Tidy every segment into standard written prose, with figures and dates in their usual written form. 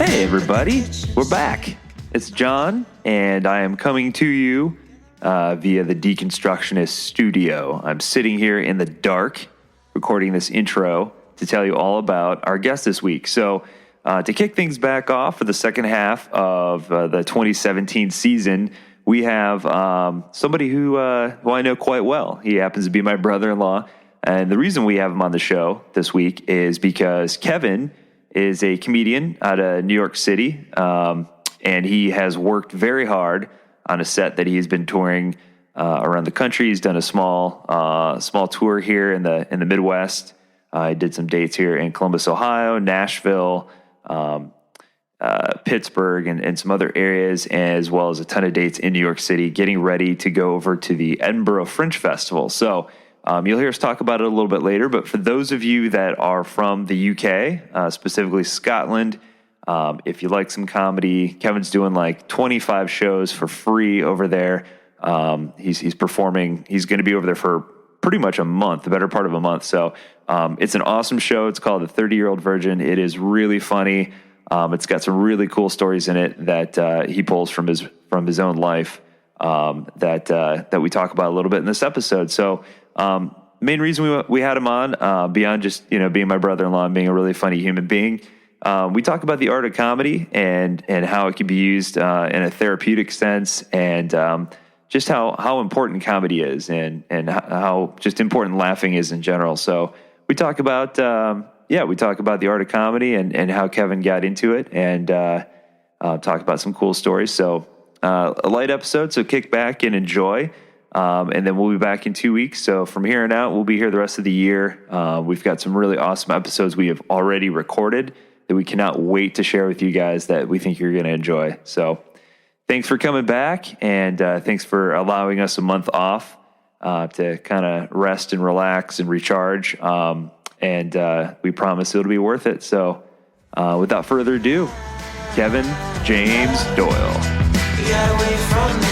Hey everybody, we're back. It's John, and I am coming to you via the Deconstructionist studio. I'm sitting here in the dark, recording this intro to tell you all about our guest this week. So to kick things back off for the second half of the 2017 season, we have somebody who I know quite well. He happens to be my brother-in-law, and the reason we have him on the show this week is because Kevin is a comedian out of New York City, and he has worked very hard on a set that he's been touring around the country. He's done a small tour here in the Midwest. I did some dates here in Columbus, Ohio, Nashville, Pittsburgh, and some other areas, as well as a ton of dates in New York City, getting ready to go over to the Edinburgh Fringe Festival. So you'll hear us talk about it a little bit later, but for those of you that are from the UK, specifically Scotland, if you like some comedy, Kevin's doing like 25 shows for free over there. He's performing. He's going to be over there for pretty much a month, the better part of a month. So it's an awesome show. It's called The 30-Year-Old Virgin. It is really funny. It's got some really cool stories in it that he pulls from his own life that we talk about a little bit in this episode. So main reason we had him on, beyond just being my brother-in-law and being a really funny human being, we talk about the art of comedy and how it can be used in a therapeutic sense, and just how important comedy is, and how just important laughing is in general. So we talk about the art of comedy and how Kevin got into it, and talk about some cool stories. So a light episode, so kick back and enjoy. And then we'll be back in 2 weeks. So from here on out, we'll be here the rest of the year. We've got some really awesome episodes we have already recorded that we cannot wait to share with you guys that we think you're going to enjoy. So thanks for coming back, and thanks for allowing us a month off to kind of rest and relax and recharge. And we promise it'll be worth it. So without further ado, Kevin James Doyle. You got away from me.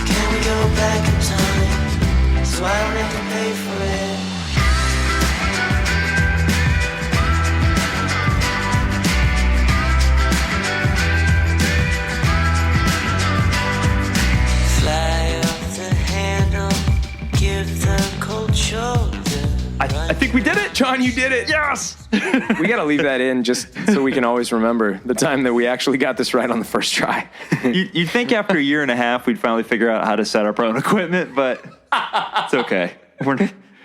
Can we go back in time so I don't have to pay for it? Fly off the handle, give the cold shoulder. I think we did it. John, you did it. Yes. We got to leave that in just so we can always remember the time that we actually got this right on the first try. You'd think after a year and a half we'd finally figure out how to set up our own equipment, but it's okay.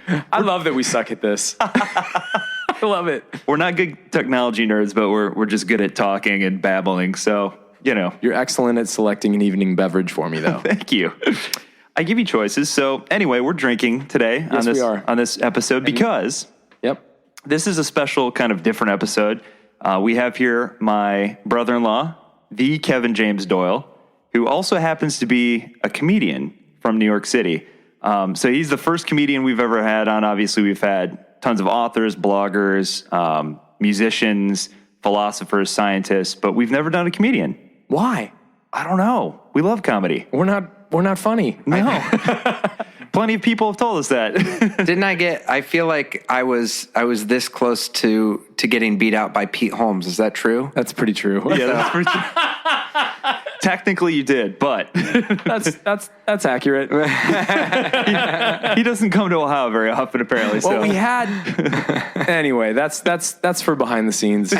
I love that we suck at this. I love it. We're not good technology nerds, but we're just good at talking and babbling. So, You're excellent at selecting an evening beverage for me, though. Thank you. I give you choices. So anyway, we're drinking today on this episode because this is a special kind of different episode. We have here my brother-in-law, the Kevin James Doyle, who also happens to be a comedian from New York City. So he's the first comedian we've ever had on. Obviously, we've had tons of authors, bloggers, musicians, philosophers, scientists, but we've never done a comedian. Why? I don't know. We love comedy. We're not funny. No. Plenty of people have told us that. I feel like I was this close to getting beat out by Pete Holmes. Is that true? That's pretty true. Yeah, that's pretty true. Technically you did, but that's accurate. he doesn't come to Ohio very often, apparently. Well, so. we had anyway. That's for behind the scenes.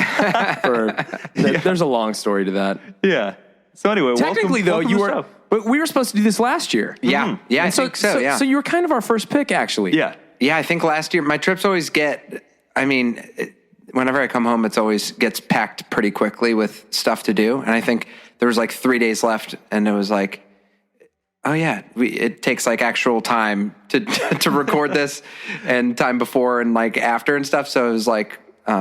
There's a long story to that. Yeah. So anyway, technically welcome though, but we were supposed to do this last year. Yeah, yeah, I think so. Yeah. So you were kind of our first pick, actually. Yeah. Yeah, I think last year my trips always get. I mean, whenever I come home, it's always gets packed pretty quickly with stuff to do, and I think there was like 3 days left, and it was like, oh yeah, it takes like actual time to record this, and time before and like after and stuff. So it was like.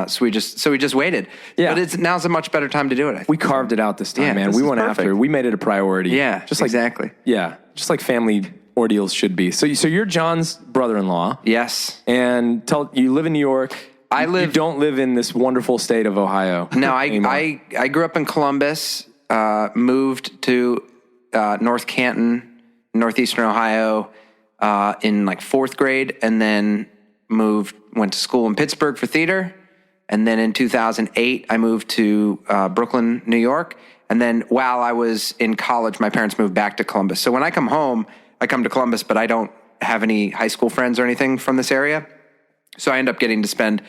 So we just waited. Yeah. But now's a much better time to do it. We carved it out this time, man. We went after. We made it a priority. Yeah, just exactly. Just like family ordeals should be. So you're John's brother-in-law. Yes. And you live in New York. You don't live in this wonderful state of Ohio. No, I grew up in Columbus, moved to North Canton, northeastern Ohio, in like fourth grade, and then went to school in Pittsburgh for theater. And then in 2008, I moved to Brooklyn, New York. And then while I was in college, my parents moved back to Columbus. So when I come home, I come to Columbus, but I don't have any high school friends or anything from this area. So I end up getting to spend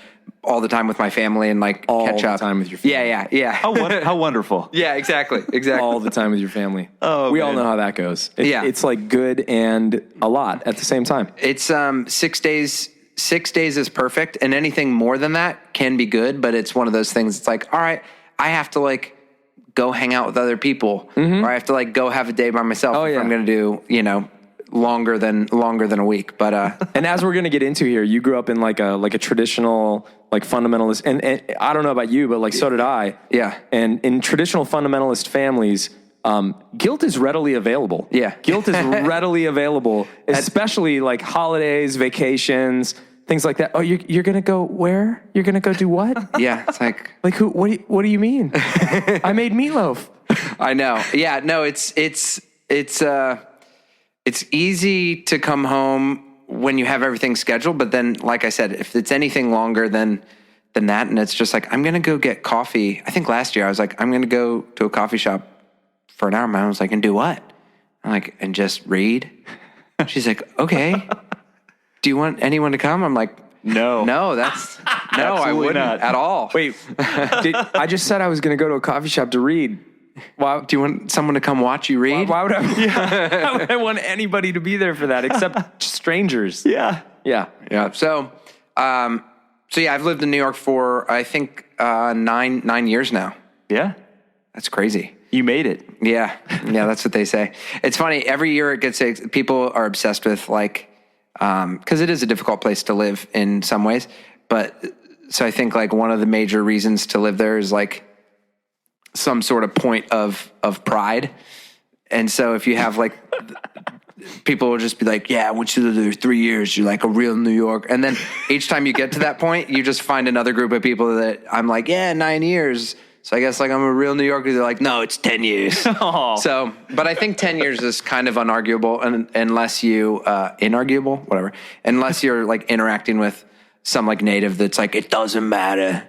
all the time with my family and like All catch the up. time with your family. Yeah. How wonderful. Yeah, exactly. All the time with your family. Oh, we all man. know how that goes. Yeah. It's like good and a lot at the same time. It's 6 days. 6 days is perfect, and anything more than that can be good. But it's one of those things. It's like, all right, I have to like go hang out with other people, or I have to like go have a day by myself if yeah. I'm going to do longer than a week. But And as we're going to get into here, you grew up in like a traditional like fundamentalist, and I don't know about you, but like so did I. Yeah. And in traditional fundamentalist families, guilt is readily available. Yeah. Guilt is readily available, especially like holidays, vacations, things like that. Oh, you're going to go where? You're going to go do what? yeah, it's like Like what do you mean? I made meatloaf. I know. Yeah, no, it's easy to come home when you have everything scheduled, but then, like I said, if it's anything longer than that, and it's just like, I'm going to go get coffee. I think last year I was like, I'm going to go to a coffee shop for an hour. My mom was like, and do what? I'm like, and just read. She's like, okay. Do you want anyone to come? I'm like, No. no, I wouldn't not. at all. Wait, I just said I was going to go to a coffee shop to read. Why, do you want someone to come watch you read? Why would I? Why would I want anybody to be there for that except strangers? Yeah. Yeah. Yeah. So yeah, I've lived in New York for, I think, 9 years now. Yeah. That's crazy. You made it. Yeah. Yeah. That's what they say. It's funny. Every year it gets, people are obsessed with like, cause it is a difficult place to live in some ways. But so I think like one of the major reasons to live there is like some sort of point of pride. And so if you have like, people will just be like, yeah, I want you to live there 3 years. You're like a real New York. And then each time you get to that point, you just find another group of people that I'm like, yeah, 9 years. So I guess like I'm a real New Yorker. They're like, no, it's 10 years. Oh. So, but I think 10 years is kind of unarguable, unless you, inarguable, whatever, unless you're like interacting with some like native that's like, it doesn't matter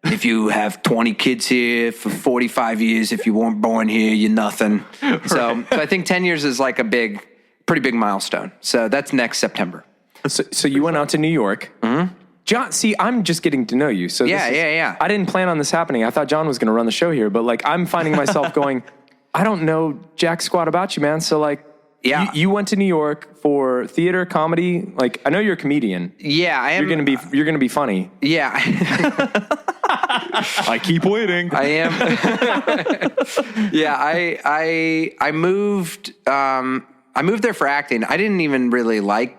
if you have 20 kids here for 45 years, if you weren't born here, you're nothing. So I think 10 years is like pretty big milestone. So that's next September. So you went out to New York. Mm-hmm. John, see, I'm just getting to know you. So Yeah. I didn't plan on this happening. I thought John was going to run the show here, but like I'm finding myself going, I don't know jack squat about you, man. So like, yeah, you went to New York for theater, comedy. Like I know you're a comedian. Yeah, I am. You're gonna be funny. Yeah. I keep waiting. I am. Yeah, I moved. I moved there for acting. I didn't even really like.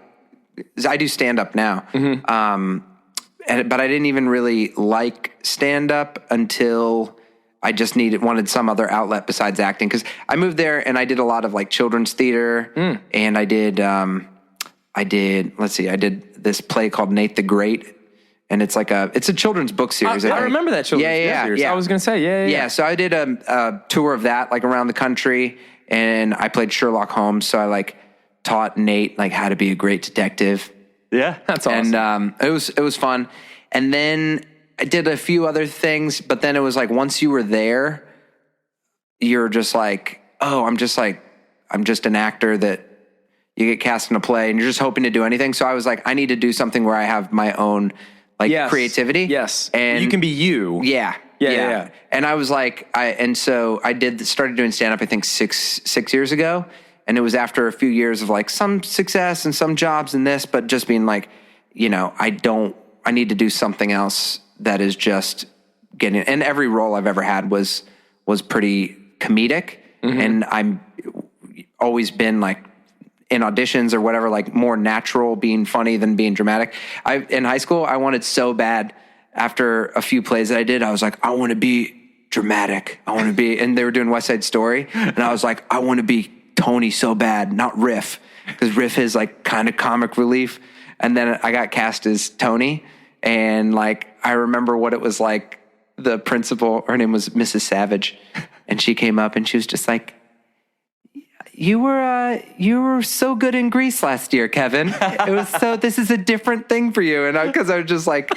I do stand up now, but I didn't even really like stand up until I just wanted some other outlet besides acting. Because I moved there and I did a lot of like children's theater, and I did. I did this play called Nate the Great. And it's a children's book series. I remember that children's book series. Yeah. I was going to say, yeah. So I did a tour of that, like around the country, and I played Sherlock Holmes. So I like taught Nate like how to be a great detective. Yeah. That's awesome. And it was fun. And then I did a few other things, but then it was like once you were there, you're just like, oh, I'm just an actor that you get cast in a play, and you're just hoping to do anything. So I was like, I need to do something where I have my own creativity. Yes. And you can be you. Yeah. And I was like, so I started doing stand up, I think 6 years ago. And it was after a few years of like some success and some jobs and this, but just being like, I need to do something else that is just getting, and every role I've ever had was pretty comedic. Mm-hmm. And I'm always been like, in auditions or whatever, like more natural being funny than being dramatic. In high school, I wanted so bad, after a few plays that I did, I was like, I want to be dramatic. And they were doing West Side Story. And I was like, I want to be Tony so bad, not Riff. Because Riff is like kind of comic relief. And then I got cast as Tony. And like, I remember what it was like. The principal, her name was Mrs. Savage. And she came up and she was just like, you were so good in Grease last year, Kevin. This is a different thing for you. And because I was just like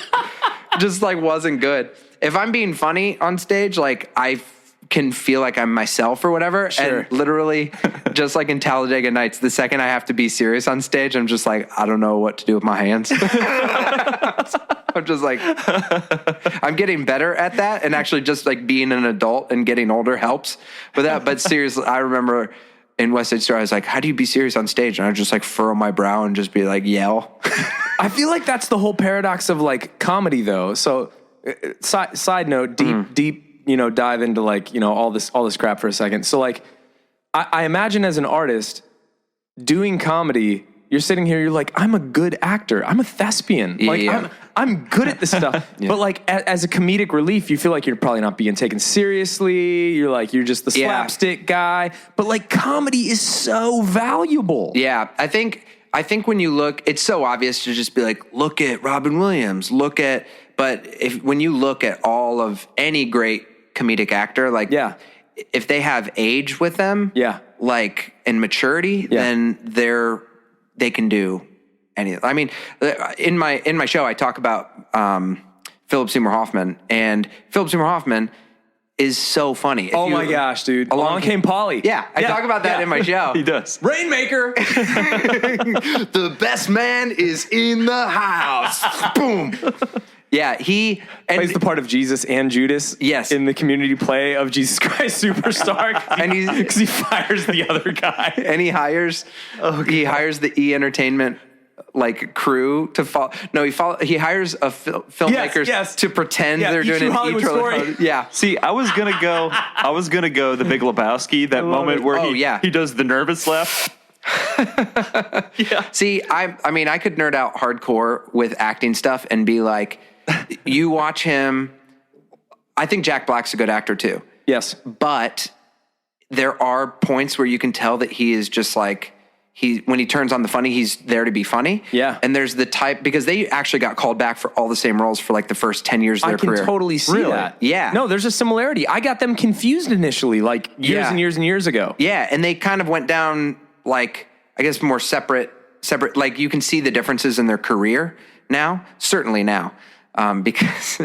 just like wasn't good. If I'm being funny on stage, like I can feel like I'm myself or whatever. Sure. And literally, just like in Talladega Nights, the second I have to be serious on stage, I'm just like, I don't know what to do with my hands. I'm just like, I'm getting better at that. And actually just like being an adult and getting older helps with that. But seriously, I remember in West Side Story, I was like, how do you be serious on stage? And I would just like furrow my brow and just be like, yell. I feel like that's the whole paradox of like comedy though. So side note, deep, dive into like, all this crap for a second. So like, I imagine as an artist doing comedy, you're sitting here, you're like, I'm a good actor. I'm a thespian. Like I'm good at this stuff. But like as a comedic relief, you feel like you're probably not being taken seriously. You're like, you're just the slapstick guy. But like comedy is so valuable. Yeah. I think when you look, it's so obvious to just be like, look at Robin Williams, but when you look at all of any great comedic actor, like if they have age with them, like and maturity, then they can do anything. I mean, in my show, I talk about Philip Seymour Hoffman, and Philip Seymour Hoffman is so funny. My gosh, dude! Along Came Polly. Yeah, I talk about that in my show. He does. Rainmaker. The best man is in the house. Boom. Yeah, he plays the part of Jesus and Judas. Yes, in the Community play of Jesus Christ Superstar, and because he fires the other guy, and he hires the E! Entertainment like crew to follow. No, he hires a filmmakers to pretend they're doing an Hollywood story. Yeah. See, I was gonna go The Big Lebowski. That moment where he does the nervous laugh. See, I mean, I could nerd out hardcore with acting stuff and be like, you watch him. I think Jack Black's a good actor too. Yes, but there are points where you can tell that he is just like when he turns on the funny, he's there to be funny. Yeah, and there's the type because they actually got called back for all the same roles for like the first 10 years of their career. I can totally see that. Yeah, no, there's a similarity. I got them confused initially, like years and years and years ago. Yeah, and they kind of went down like I guess more separate. Like you can see the differences in their career now. Certainly now. Because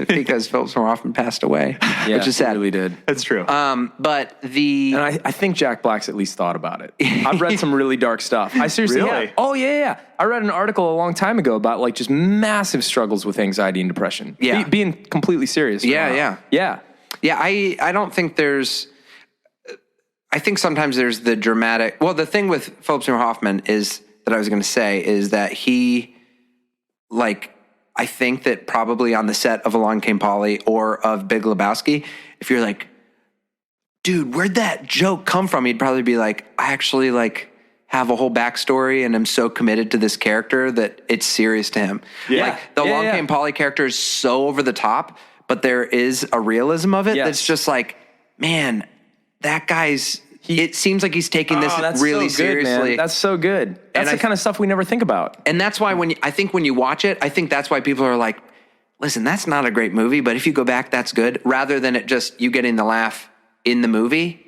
Philip Seymour Hoffman passed away, which is sad. He really did. That's true. And I think Jack Black's at least thought about it. I've read some really dark stuff. I seriously, really? Oh yeah. I read an article a long time ago about like just massive struggles with anxiety and depression. Yeah, being completely serious. Yeah. I don't think there's. I think sometimes there's the dramatic. Well, the thing with Philip Seymour Hoffman is that I was going to say is that he like. I think that probably on the set of Along Came Polly or of Big Lebowski, if you're like, dude, where'd that joke come from? He'd probably be like, I actually like have a whole backstory and I'm so committed to this character that it's serious to him. Yeah. Like the Along Came Polly character is so over the top, but there is a realism of it that's just like, man, that guy's, it seems like he's taking this really seriously. Man. That's so good. That's the kind of stuff we never think about. And that's why I think when you watch it, I think that's why people are like, listen, that's not a great movie, but if you go back, that's good. Rather than it just you getting the laugh in the movie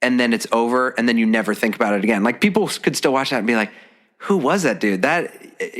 and then it's over and then you never think about it again. Like people could still watch that and be like, who was that dude? That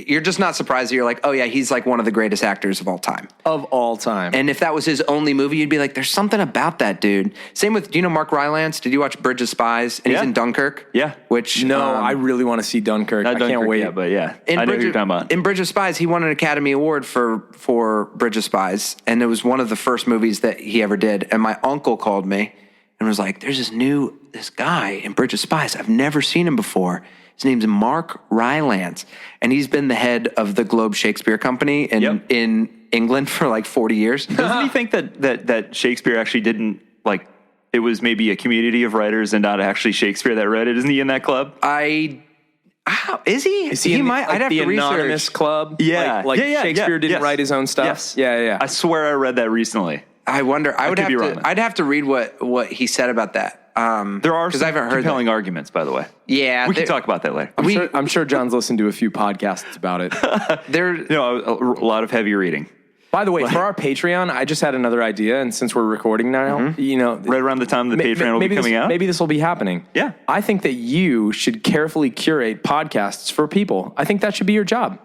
you're just not surprised that you're like, oh yeah, he's like one of the greatest actors of all time. Of all time. And if that was his only movie, you'd be like, there's something about that dude. Same with, do you know Mark Rylance? Did you watch Bridge of Spies? And he's in Dunkirk. Yeah. Which I really want to see Dunkirk. I can't wait. But I know what you're talking about. In Bridge of Spies, he won an Academy Award for Bridge of Spies. And it was one of the first movies that he ever did. And my uncle called me and was like, there's this guy in Bridge of Spies. I've never seen him before. His name's Mark Rylance, and he's been the head of the Globe Shakespeare Company in England for like 40 years. Doesn't he think that Shakespeare actually didn't like? It was maybe a community of writers and not actually Shakespeare that read it. Isn't he in that club? Is he? Is he might. I'd have to research. Anonymous club. Yeah, Shakespeare didn't write his own stuff. Yes. Yeah. I swear I read that recently. I wonder. I'd have to read what he said about that. There are some compelling arguments, by the way. Yeah, we can talk about that later. I'm sure John's listened to a few podcasts about it. A lot of heavy reading. By the way, for our Patreon, I just had another idea, and since we're recording now, you know, Right around the time the Patreon will be coming out? Maybe this will be happening. Yeah. I think that you should carefully curate podcasts for people. I think that should be your job.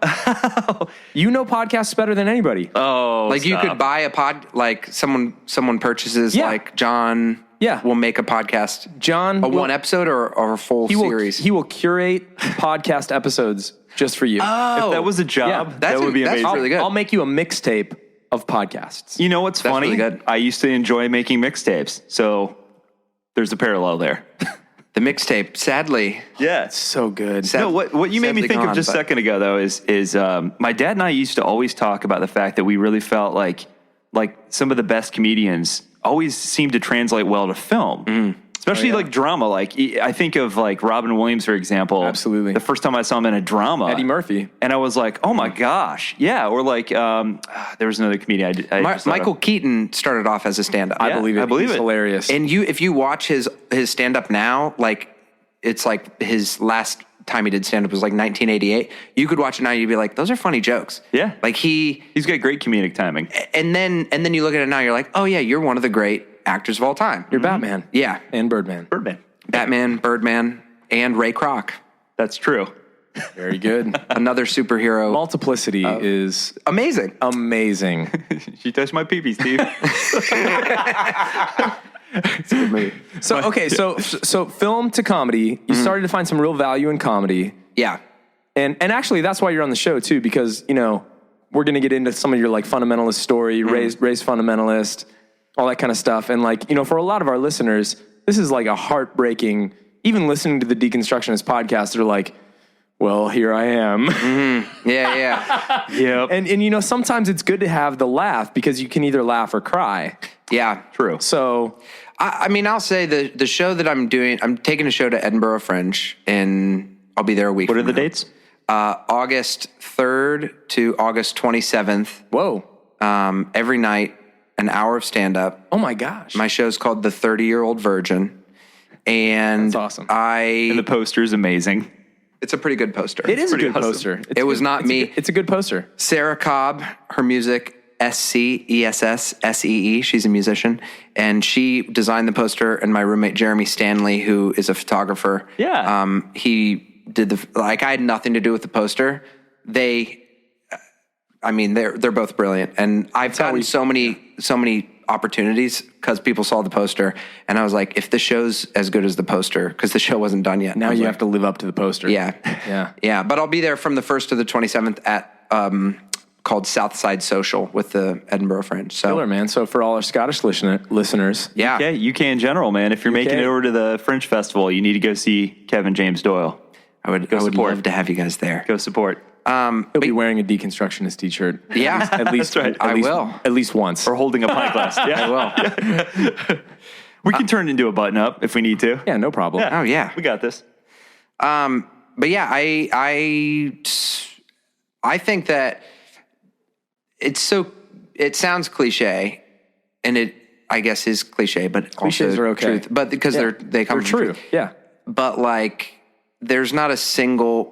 You know podcasts better than anybody. Oh, Like you stop. could buy a like someone purchases Yeah. like John. Yeah. will make a podcast. John, One episode or a full series. He will curate podcast episodes just for you. If that was a job, that would be that's amazing. really good. I'll make you a mixtape of podcasts. You know what's That's funny? really good. I used to enjoy making mixtapes, so there's a parallel there. The mixtape, sadly. Yeah. So good. No, what you made me sadly think gone, of just a but- second ago, though, is my dad and I used to always talk about the fact that we really felt like some of the best comedians always seemed to translate well to film. Especially like drama. Like I think of like Robin Williams, for example. Absolutely. The first time I saw him in a drama. Eddie Murphy. And I was like, oh my gosh. Yeah. Or like, there was another comedian. I just thought Michael of. Keaton started off as a stand-up. I believe it. I believe He's it. hilarious. And if you watch his stand-up now, like it's like his last time he did stand-up was like 1988. You could watch it now, you'd be like, those are funny jokes. Yeah. Like He's got great comedic timing. and then you look at it now, you're like, oh yeah, you're one of the great actors of all time. You're Batman. Yeah. And Birdman. Birdman. Batman, Birdman, and Ray Kroc. That's true. Very good. Another superhero. Multiplicity is Amazing. amazing. She touched my pee-pee, Steve. So, okay, so film to comedy, you started to find some real value in comedy. Yeah. And actually, that's why you're on the show, too, because, you know, we're going to get into some of your, like, fundamentalist story, raised fundamentalist, all that kind of stuff. And, like, you know, for a lot of our listeners, this is, like, a heartbreaking, even listening to the Deconstructionist podcast, they're like, well, here I am. Yeah. Yep. And, you know, sometimes it's good to have the laugh because you can either laugh or cry. Yeah. True. So, I mean, I'll say the show that I'm doing, I'm taking a show to Edinburgh Fringe, and I'll be there a week. What are from the now. dates? August 3rd to August 27th. whoa. Every night, an hour of stand-up. Oh, my gosh. My show's called The 30-Year-Old Virgin. And That's awesome. And the poster's amazing. It's a pretty good poster. It is a pretty good awesome. poster. It was not me. It's a good poster. Sarah Cobb, her music, SCESSSEE. She's a musician. And she designed the poster. And my roommate, Jeremy Stanley, who is a photographer. Yeah. He did I had nothing to do with the poster. They're both brilliant. And I've gotten so many opportunities because people saw the poster. And I was like, if the show's as good as the poster, because the show wasn't done yet. Now you have to live up to the poster. Yeah. Yeah. Yeah. But I'll be there from the 1st to the 27th at, called Southside Social with the Edinburgh Fringe. So Killer, man. So for all our Scottish listeners, yeah. Yeah, UK in general, man. If you're making it over to the Frinch Festival, you need to go see Kevin James Doyle. I would support. love to have you guys there. Go support. he'll be wearing a deconstructionist t-shirt. Yeah. At least, That's right. At I least, will. At least once. Or holding a pint glass. Yeah. I will. We can turn it into a button up if we need to. Yeah, no problem. Oh, yeah. We got this. But yeah, I think that it sounds cliche, and it, I guess, is cliche, but Cliches also are okay. truth. But because they come They're from true. truth. Yeah. But like, there's not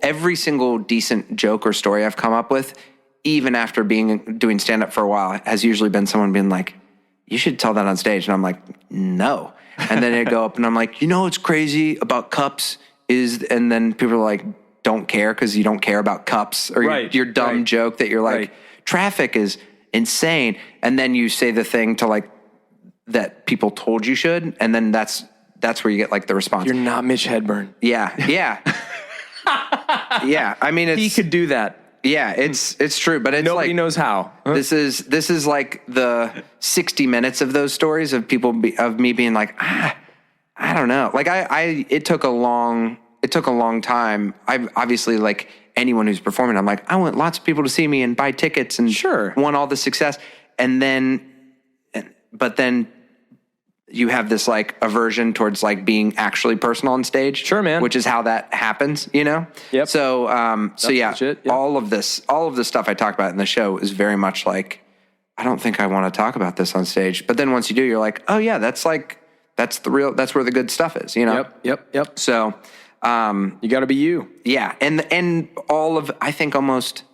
every single decent joke or story I've come up with, even after doing stand up for a while, has usually been someone being like, you should tell that on stage. And I'm like, no. And then it'd go up and I'm like, you know, what's crazy about cups and then people are like, don't care because you don't care about cups or Right, your dumb right. joke that you're like, Right. traffic is insane. And then you say the thing to like, that people told you should. And then that's where you get like the response. You're not Mitch Hedberg. Yeah. Yeah. Yeah. I mean, He could do that. yeah, it's true, but it's Nobody like, knows how. Huh? this is like the 60 minutes of those stories of of me being like, I don't know. Like it took a long time. I've obviously, like anyone who's performing, I'm like, I want lots of people to see me and buy tickets and Sure. want all the success. But then you have this like aversion towards like being actually personal on stage. Sure, man. Which is how that happens, you know? Yep. So yeah, legit, yeah. all of the stuff I talk about in the show is very much like, I don't think I want to talk about this on stage. But then once you do, you're like, oh yeah, that's where the good stuff is, you know? Yep. So, You got to be you. yeah. And all of, I think almost,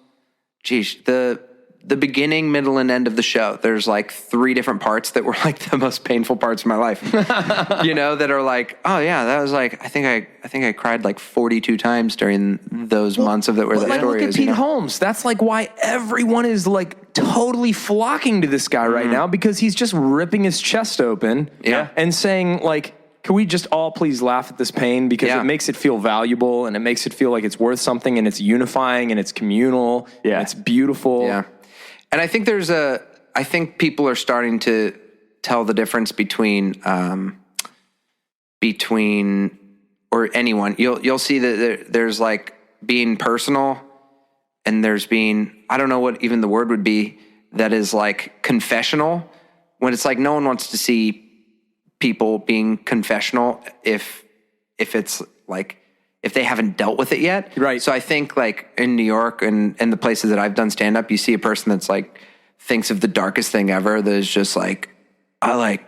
geez, the the beginning, middle, and end of the show. There's like 3 different parts that were like the most painful parts of my life. That are like, oh yeah, that was like, I think I cried like 42 times during those months of that where that Like, story look is. at Pete Holmes. That's like why everyone is like totally flocking to this guy right now, because he's just ripping his chest open and saying like, can we just all please laugh at this pain, because it makes it feel valuable and it makes it feel like it's worth something, and it's unifying and it's communal. And it's beautiful. Yeah. And I think I think people are starting to tell the difference between or anyone. You'll see that there's like being personal, and there's being, I don't know what even the word would be, that is like confessional, when it's like no one wants to see people being confessional if it's like, if they haven't dealt with it yet. Right. So I think like in New York and the places that I've done stand up, you see a person that's like thinks of the darkest thing ever. That is just like, I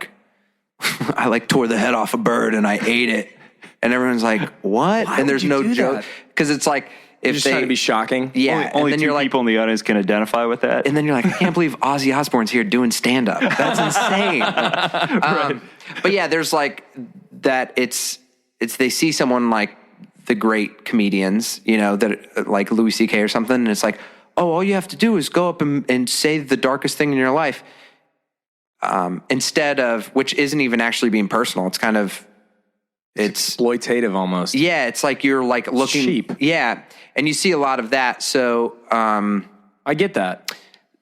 tore the head off a bird and I ate it. And everyone's like, what? Why And there's would you no do joke. that? Cause it's like, if Just trying to be shocking. yeah. Only and then 2 you're like, people in the audience can identify with that. and then you're like, I can't believe Ozzy Osbourne's here doing stand up. That's insane. But yeah, there's like that. It's they see someone like the great comedians, that like Louis C.K. or something. And it's like, oh, all you have to do is go up and say the darkest thing in your life. Instead of, which isn't even actually being personal. It's kind of, it's Exploitative almost. yeah, it's like you're like looking cheap. Yeah. And you see a lot of that. So, I get that.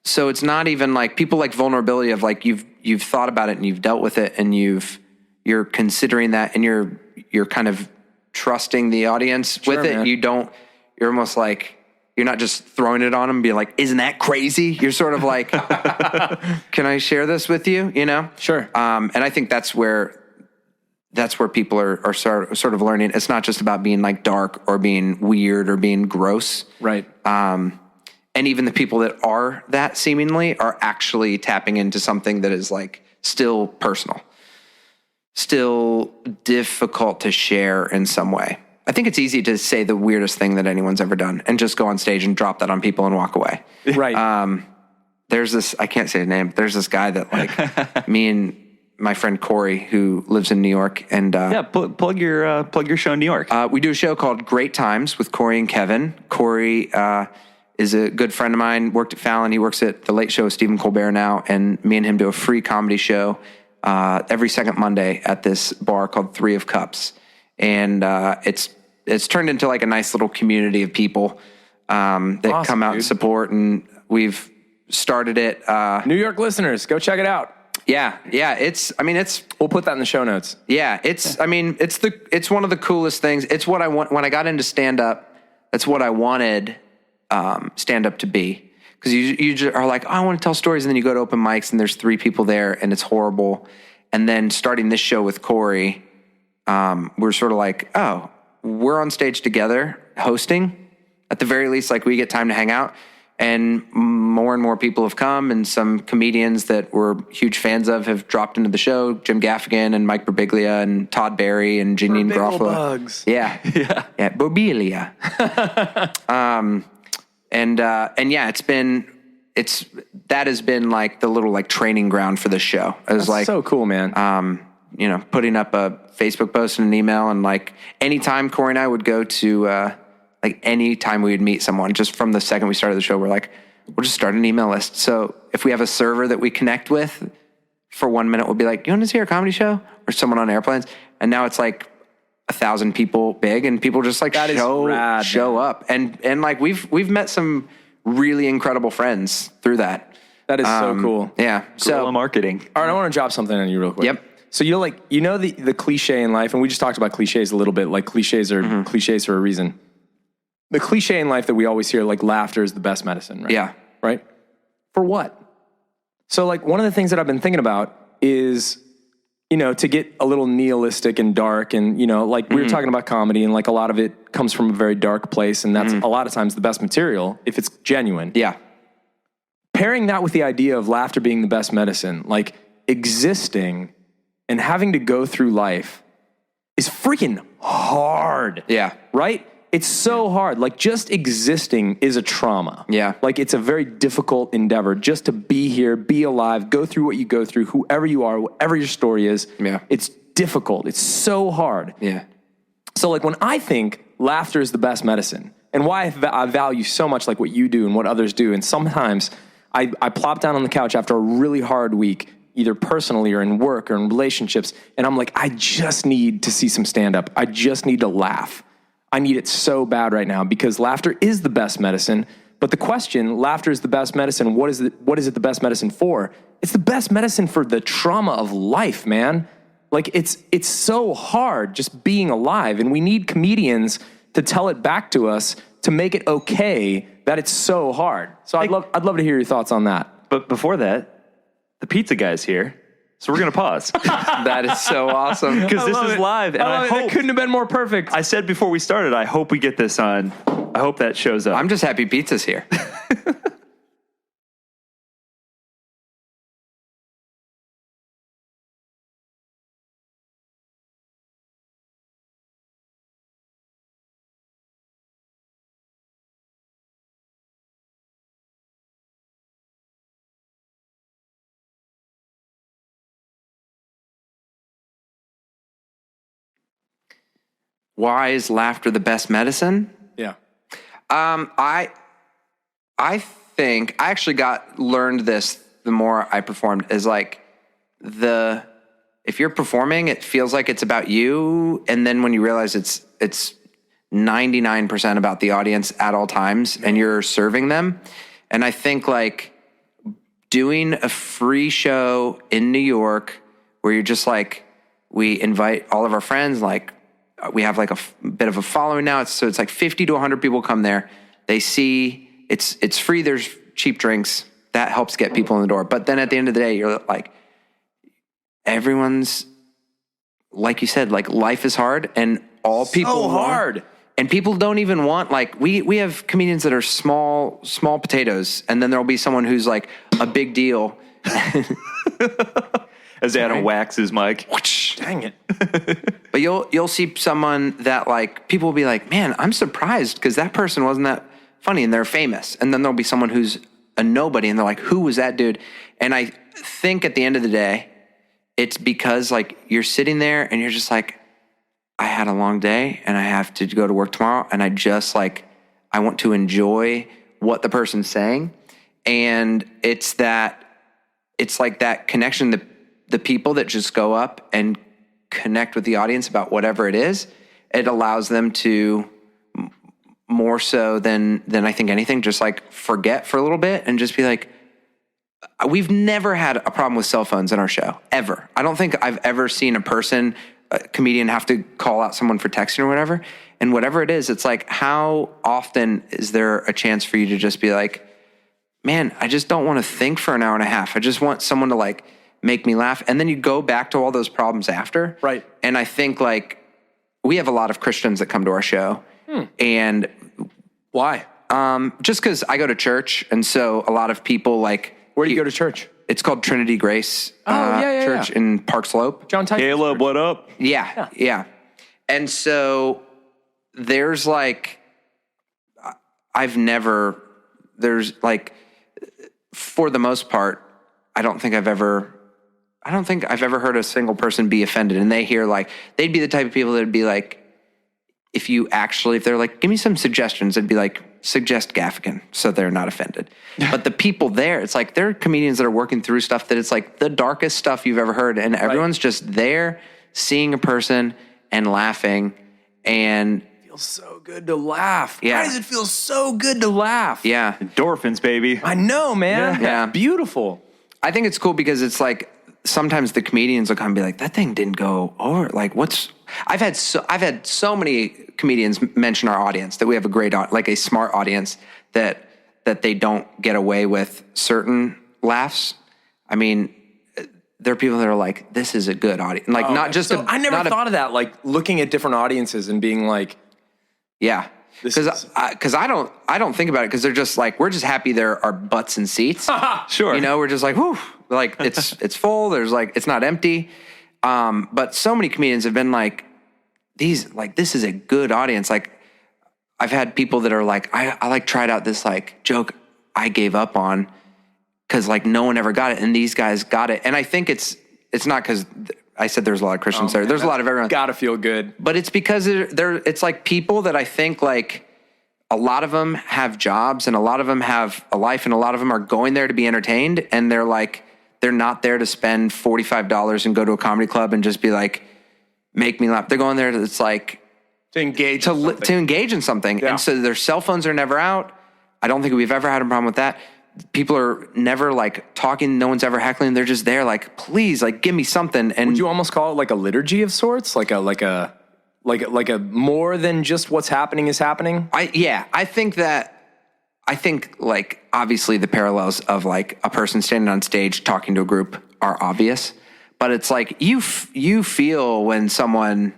so it's not even like people like vulnerability of like, you've thought about it and you've dealt with it and you're considering that and you're kind of trusting the audience with it. man. You're almost like, you're not just throwing it on them and being like, isn't that crazy? You're sort of like, can I share this with you? Sure. And I think that's where people are sort of learning. It's not just about being like dark or being weird or being gross. Right. And even the people that are that seemingly are actually tapping into something that is like still personal, still difficult to share in some way. I think it's easy to say the weirdest thing that anyone's ever done and just go on stage and drop that on people and walk away. Right. There's this, I can't say his name. There's this guy that like me and my friend Corey, who lives in New York, and plug your show in New York. we do a show called Great Times with Corey and Kevin. Corey is a good friend of mine, worked at Fallon. He works at The Late Show with Stephen Colbert now, and me and him do a free comedy show every second Monday at this bar called 3 of Cups. And it's turned into like a nice little community of people that come out and support, and we've started it. New York listeners, go check it out. Yeah. We'll put that in the show notes. Yeah, it's one of the coolest things. It's what I want. When I got into stand up, that's what I wanted stand up to be. Because you just are like, oh, I want to tell stories, and then you go to open mics and there's 3 people there and it's horrible. And then starting this show with Corey, we're sort of like, oh, we're on stage together hosting. At the very least, like we get time to hang out. And more people have come, and some comedians that we're huge fans of have dropped into the show. Jim Gaffigan and Mike Birbiglia and Todd Barry and Janine Garofalo. Bugs. Yeah. Birbiglia. And yeah, that has been like the little like training ground for this show. It was like So cool, man. putting up a Facebook post and an email, and like anytime Corey and I would go to like any time we would meet someone, just from the second we started the show, we're like, we'll just start an email list. So if we have a server that we connect with for 1 minute, we'll be like, you want to see our comedy show? Or someone on airplanes. And now it's like 1,000 people big, and people just like show up. And like we've met some really incredible friends through that. That is so cool. Yeah. Guerrilla marketing. All right, I want to drop something on you real quick. Yep. So the cliche in life, and we just talked about cliches a little bit, like cliches are cliches for a reason. The cliche in life that we always hear, like laughter is the best medicine, right? Yeah. Right? For what? So like one of the things that I've been thinking about is, to get a little nihilistic and dark, and, like we were talking about comedy, and like a lot of it comes from a very dark place, and that's a lot of times the best material if it's genuine. Yeah. Pairing that with the idea of laughter being the best medicine, like existing and having to go through life is freaking hard. Yeah. Right? it's so hard. Like just existing is a trauma. Yeah. Like it's a very difficult endeavor just to be here, be alive, go through what you go through, whoever you are, whatever your story is. Yeah. It's difficult. It's so hard. Yeah. So like when I think laughter is the best medicine, and why I value so much like what you do and what others do, and sometimes I plop down on the couch after a really hard week, either personally or in work or in relationships, and I'm like, I just need to see some stand-up. I just need to laugh. I need it so bad right now because laughter is the best medicine. But the question, laughter is the best medicine, what is it the best medicine for? It's the best medicine for the trauma of life, man. Like it's so hard just being alive, and we need comedians to tell it back to us to make it okay that it's so hard. So I'd love to hear your thoughts on that. But before that, the pizza guy's here. So we're going to pause. That is so awesome. Because this is live. And I hope, that couldn't have been more perfect. I said before we started, I hope we get this on. I hope that shows up. I'm just happy pizza's here. Why is laughter the best medicine? Yeah. I think I actually learned this the more I performed is like if you're performing, it feels like it's about you. And then when you realize it's 99% about the audience at all times and you're serving them. And I think like doing a free show in New York where you're just like, we invite all of our friends, like we have like a bit of a following now. So it's like 50 to 100 people come there. They see it's free. There's cheap drinks that helps get people in the door. But then at the end of the day, you're like, everyone's, like you said, like life is hard and all people So hard. And people don't even want, like, we have comedians that are small potatoes, and then there'll be someone who's like a big deal. As Adam whacks his mic. Dang it. But you'll see someone that like, people will be like, man, I'm surprised because that person wasn't that funny and they're famous. And then there'll be someone who's a nobody and they're like, who was that dude? And I think at the end of the day, it's because like you're sitting there and you're just like, I had a long day and I have to go to work tomorrow. And I just like, I want to enjoy what the person's saying. And it's like that connection, the people that just go up and connect with the audience about whatever it is, it allows them to more so than I think anything, just like forget for a little bit and just be like, we've never had a problem with cell phones in our show, ever. I don't think I've ever seen a comedian have to call out someone for texting or whatever. And whatever it is, it's like, how often is there a chance for you to just be like, man, I just don't want to think for an hour and a half. I just want someone to like make me laugh. And then you go back to all those problems after. Right. And I think like we have a lot of Christians that come to our show. And Why? just because I go to church. And so a lot of people like, Where do you go to church? it's called Trinity Grace yeah, Church in Park Slope. John Tyson. Caleb, what up? Yeah. And so there's like, there's like, for the most part, I don't think I've ever heard a single person be offended. And they hear like, they'd be the type of people that'd be like, if they're like, give me some suggestions, it'd be like, suggest Gaffigan, so they're not offended. But the people there, it's like, they're comedians that are working through stuff that it's like the darkest stuff you've ever heard. And everyone's just there seeing a person and laughing. And It feels so good to laugh. Yeah. Why does it feel so good to laugh? yeah, Endorphins, baby. I know, man. Yeah. That's beautiful. I think it's cool because it's like, sometimes the comedians will come and be like, that thing didn't go over. Like I've had so many comedians mention our audience, that we have a great, like a smart audience, that they don't get away with certain laughs. I mean, there are people that are like, this is a good audience. Like I never thought of that. Like looking at different audiences and being like, yeah. Because I don't think about it because they're just like, we're just happy there are butts and seats. Sure. You know, we're just like, whew, like it's full. There's like, it's not empty. But so many comedians have been like, this is a good audience. Like I've had people that are like, I like tried out this like joke I gave up on because like no one ever got it, and these guys got it. And I think it's not because I said there's a lot of Christians there. There's a lot of everyone. Gotta feel good. But it's because it's like people that I think like a lot of them have jobs and a lot of them have a life and a lot of them are going there to be entertained, and they're not there to spend $45 and go to a comedy club and just be like, make me laugh. They're going there it's like To engage to engage in something. Yeah. And so their cell phones are never out. I don't think we've ever had a problem with that. People are never like talking. No one's ever heckling. They're just there like, please, like give me something. And Would you almost call it like a liturgy of sorts? Like a more than just what's happening is happening? I think like obviously the parallels of like a person standing on stage talking to a group are obvious, but it's like you feel when someone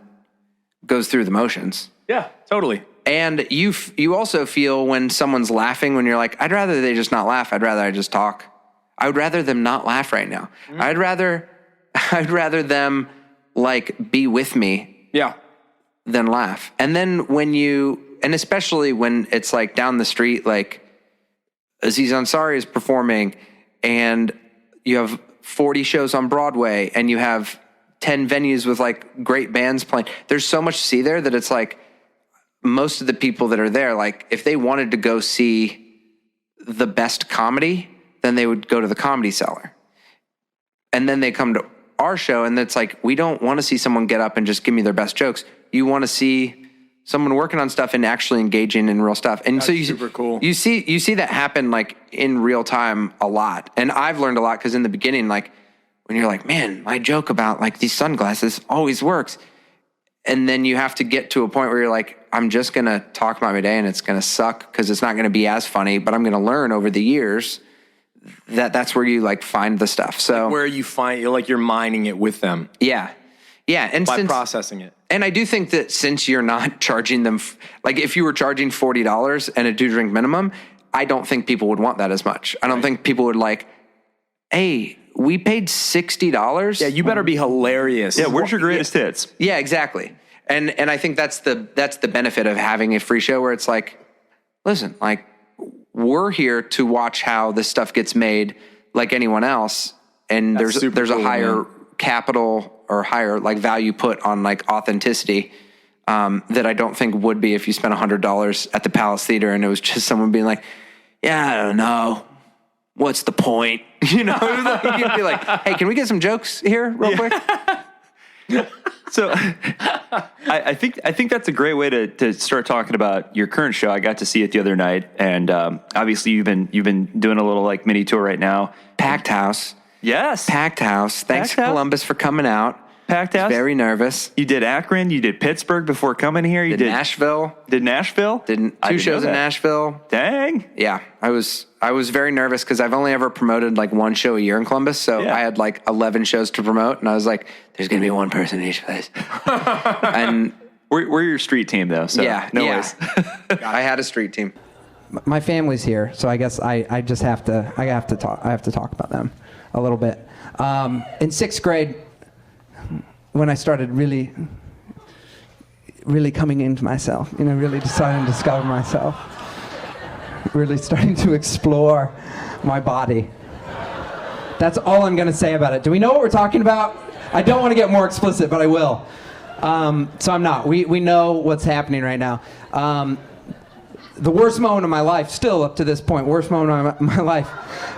goes through the motions. Yeah, totally. And you also feel when someone's laughing, when you're like, I'd rather they just not laugh. I'd rather I just talk. I would rather them not laugh right now. Mm. I'd rather them like be with me. Yeah. Than laugh. And then and especially when it's like down the street, like Aziz Ansari is performing and you have 40 shows on Broadway and you have 10 venues with like great bands playing. There's so much to see there that it's like most of the people that are there, like if they wanted to go see the best comedy, then they would go to the Comedy Cellar. And then they come to our show and it's like, we don't want to see someone get up and just give me their best jokes. You want to see someone working on stuff and actually engaging in real stuff. And That's so super cool. You see that happen like in real time a lot. And I've learned a lot because in the beginning, like when you're like, man, my joke about like these sunglasses always works. And then you have to get to a point where you're like, I'm just going to talk about my day and it's going to suck because it's not going to be as funny, but I'm going to learn over the years that's where you like find the stuff. So like where you find you're mining it with them. Yeah. Yeah. And by processing it. And I do think that since you're not charging them, like if you were charging $40 and a 2-drink minimum, I don't think people would want that as much. I don't think people would like, hey, we paid $60. Yeah, you better be hilarious. Yeah, where's your greatest hits? Yeah, exactly. And I think that's the benefit of having a free show where it's like, listen, like we're here to watch how this stuff gets made like anyone else. And That's there's cool, a higher man. capital or higher like value put on like authenticity that I don't think would be if you spent $100 at the Palace Theater and it was just someone being like, yeah, I don't know. What's the point? You know, you'd be like, hey, can we get some jokes here real quick? So I think that's a great way to start talking about your current show. I got to see it the other night, and obviously you've been doing a little like mini tour right now. Packed house. Yes. Packed house. Thanks Packed house. Columbus for coming out. Packed house. Very nervous. You did Akron, you did Pittsburgh before coming here. You did Nashville. Did Nashville? I Two didn't shows know in that. Nashville. Dang. Yeah, I was very nervous because I've only ever promoted like one show a year in Columbus, so Yeah. I had like 11 shows to promote, and I was like, "There's gonna be one person in each place." And We're your street team though, so no worries. I had a street team. My family's here, so I guess I just have to talk about them a little bit. In 6th grade, when I started really coming into myself, really deciding to discover myself, really starting to explore my body. That's all I'm going to say about it. Do we know what we're talking about? I don't want to get more explicit, but I will. So I'm not. We know what's happening right now. The worst moment of my life, still up to this point, worst moment of my life,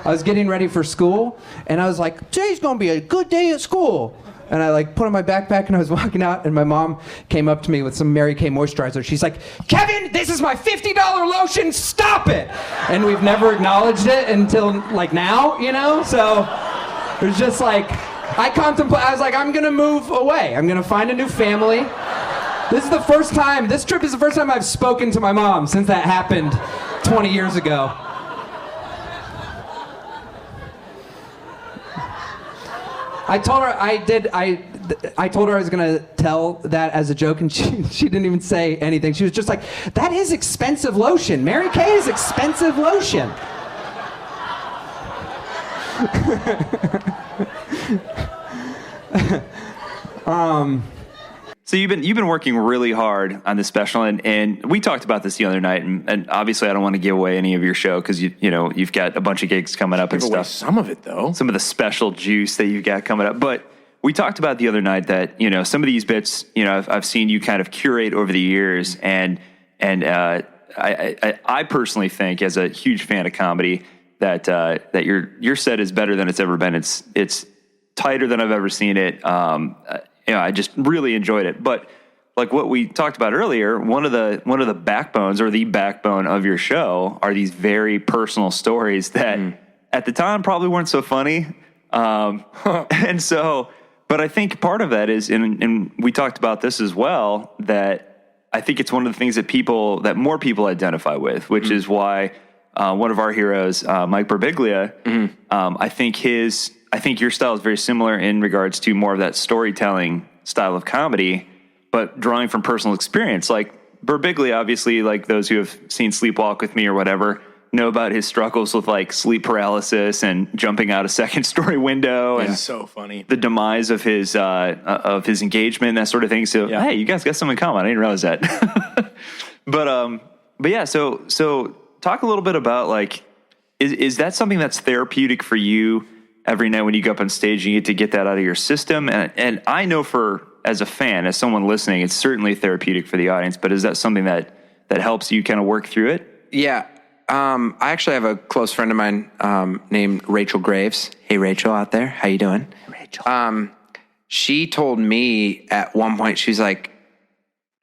I was getting ready for school, and I was like, today's going to be a good day at school. And I like put on my backpack and I was walking out, and my mom came up to me with some Mary Kay moisturizer. She's like, Kevin, this is my $50 lotion, stop it! And we've never acknowledged it until like now, So it was just like, I was like, I'm gonna move away. I'm gonna find a new family. This trip is the first time I've spoken to my mom since that happened 20 years ago. I told her I told her I was gonna tell that as a joke, and she didn't even say anything. She was just like, that is expensive lotion. Mary Kay is expensive lotion. So you've been working really hard on this special, and we talked about this the other night, and obviously I don't want to give away any of your show because you've got a bunch of gigs coming up and Give away stuff. some of it though. Some of the special juice that you've got coming up, but we talked about the other night that some of these bits I've seen you kind of curate over the years, and I personally think, as a huge fan of comedy, that your set is better than it's ever been. It's tighter than I've ever seen it. I just really enjoyed it. But like what we talked about earlier, one of the backbones, or the backbone of your show, are these very personal stories that at the time probably weren't so funny. And so, but I think part of that is, and we talked about this as well, that I think it's one of the things that more people identify with, which is why one of our heroes, Mike Birbiglia, I think your style is very similar in regards to more of that storytelling style of comedy, but drawing from personal experience. Like Birbiglia, obviously, like those who have seen Sleepwalk with Me or whatever, know about his struggles with like sleep paralysis and jumping out a second story window, and so funny. The demise of his engagement, that sort of thing. So hey, you guys got something in common. I didn't realize that. but yeah. So talk a little bit about like, is that something that's therapeutic for you? Every night when you go up on stage, you get that out of your system. And I know as a fan, as someone listening, it's certainly therapeutic for the audience, but is that something that helps you kind of work through it? Yeah. I actually have a close friend of mine named Rachel Graves. Hey, Rachel out there. How you doing? Rachel. She told me at one point, she's like,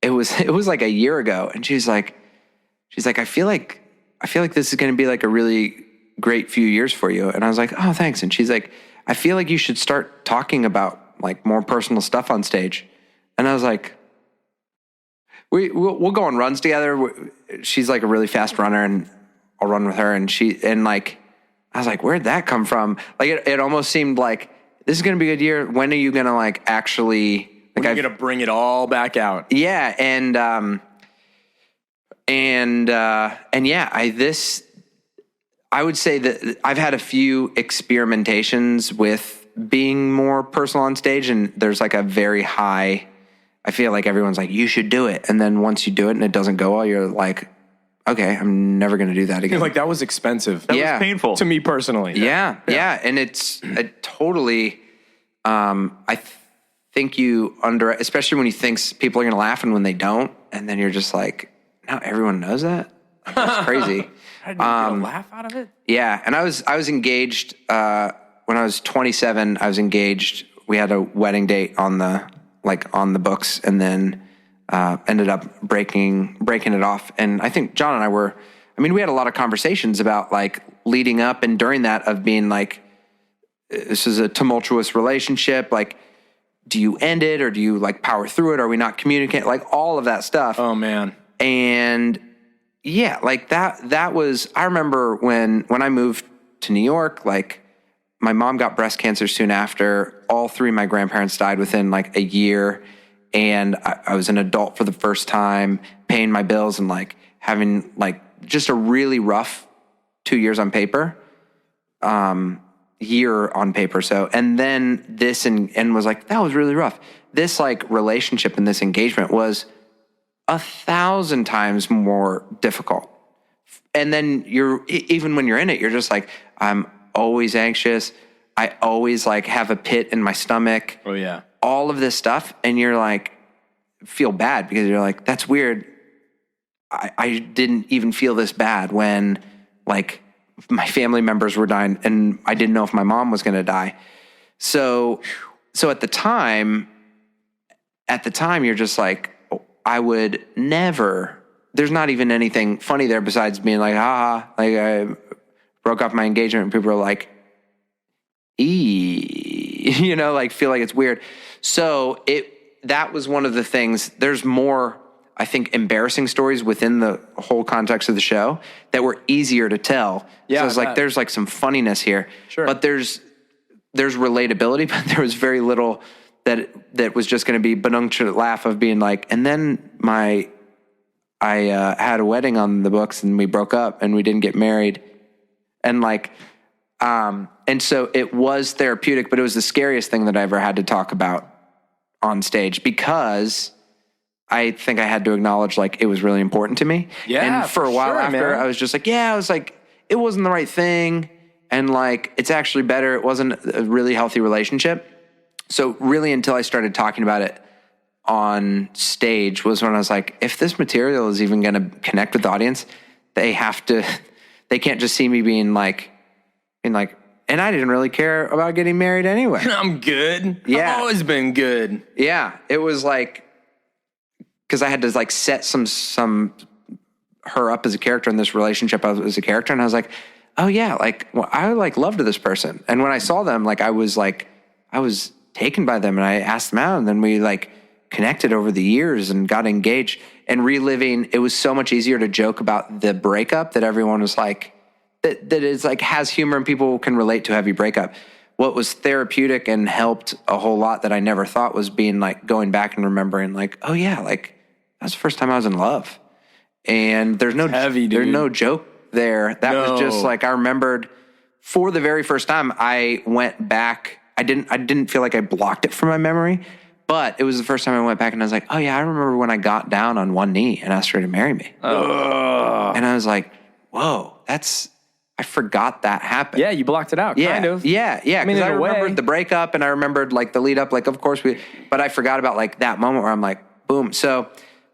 it was like a year ago. And she's like, I feel like this is going to be like a really great few years for you. And I was like, oh, thanks. And she's like, I feel like you should start talking about like more personal stuff on stage. And I was like, we'll go on runs together. She's like a really fast runner, and I'll run with her. And like, I was like, where'd that come from? Like, it almost seemed like this is going to be a good year. When are you going to like actually, like, when are you going to bring it all back out? Yeah. And I would say that I've had a few experimentations with being more personal on stage, and there's like a very high, I feel like everyone's like, you should do it. And then once you do it and it doesn't go well, you're like, okay, I'm never going to do that again. Like, that was expensive. That was painful to me personally. Yeah. And it's totally, I think you especially when you think people are going to laugh and when they don't, and then you're just like, now everyone knows that? That's crazy. How did you get a laugh out of it? Yeah, and I was engaged when I was 27. I was engaged. We had a wedding date on the books, and then ended up breaking it off. And I think John and I we had a lot of conversations about like leading up and during that, of being like, this is a tumultuous relationship. Like, do you end it, or do you like power through it? Are we not communicating? Like all of that stuff. Oh man. And yeah, like that was, I remember when I moved to New York, like my mom got breast cancer soon after. All three of my grandparents died within like a year. And I was an adult for the first time, paying my bills and like having like just a really rough 2 years on paper, year on paper. So, and then this and was like, that was really rough. This like relationship and this engagement was 1,000 times more difficult. And then even when you're in it, you're just like, I'm always anxious. I always like have a pit in my stomach. Oh yeah. All of this stuff. And you're like, feel bad because you're like, that's weird. I didn't even feel this bad when like my family members were dying and I didn't know if my mom was going to die. So at the time you're just like, I would never, there's not even anything funny there besides being like, like I broke off my engagement and people are like, like feel like it's weird. So that was one of the things. There's more, I think, embarrassing stories within the whole context of the show that were easier to tell. Yeah. So it's like, there's like some funniness here, Sure. But there's relatability, but there was very little that was just going to be benign laugh of being like, and then I had a wedding on the books and we broke up and we didn't get married. And like, and so it was therapeutic, but it was the scariest thing that I ever had to talk about on stage because I think I had to acknowledge like it was really important to me. Yeah, And for a while sure, after, man. I was just like, I was like, it wasn't the right thing. And like, it's actually better. It wasn't a really healthy relationship. So really until I started talking about it on stage was when I was like, if this material is even going to connect with the audience, they can't just see me being like, and I didn't really care about getting married anyway. I'm good. Yeah. I've always been good. Yeah. It was like, cause I had to like set some her up as a character in this relationship as a character. And I was like, oh yeah, like well, I like loved this person. And when I saw them, like I was taken by them and I asked them out and then we like connected over the years and got engaged and reliving. It was so much easier to joke about the breakup that everyone was like, that is like has humor and people can relate to a heavy breakup. What was therapeutic and helped a whole lot that I never thought was being like going back and remembering like, oh yeah, like that's the first time I was in love. And there's no joke there. That was just like, I remembered for the very first time I went back. I didn't feel like I blocked it from my memory, but it was the first time I went back and I was like, oh yeah, I remember when I got down on one knee and asked her to marry me. And I was like, whoa, I forgot that happened. Yeah, you blocked it out, kind of. Yeah. I mean, Because I in a way. remembered the breakup and I remembered like the lead up, like of course but I forgot about like that moment where I'm like, boom. So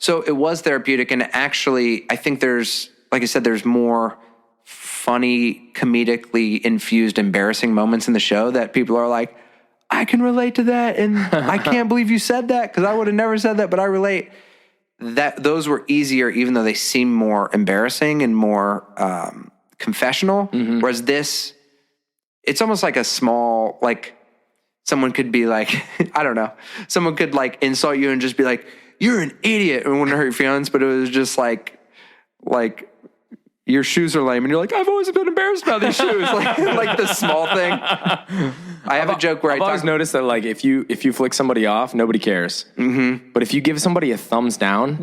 it was therapeutic and actually I think there's, like I said, there's more funny, comedically infused, embarrassing moments in the show that people are like, I can relate to that. And I can't believe you said that because I would have never said that, but I relate. That those were easier, even though they seem more embarrassing and more confessional. Whereas this, it's almost like a small, like someone could be like, I don't know, someone could like insult you and just be like, you're an idiot. And it wouldn't hurt your feelings, but it was just like your shoes are lame. And you're like, I've always been embarrassed about these shoes. like the small thing. I have a joke where I've always noticed that like if you flick somebody off, nobody cares. But if you give somebody a thumbs down,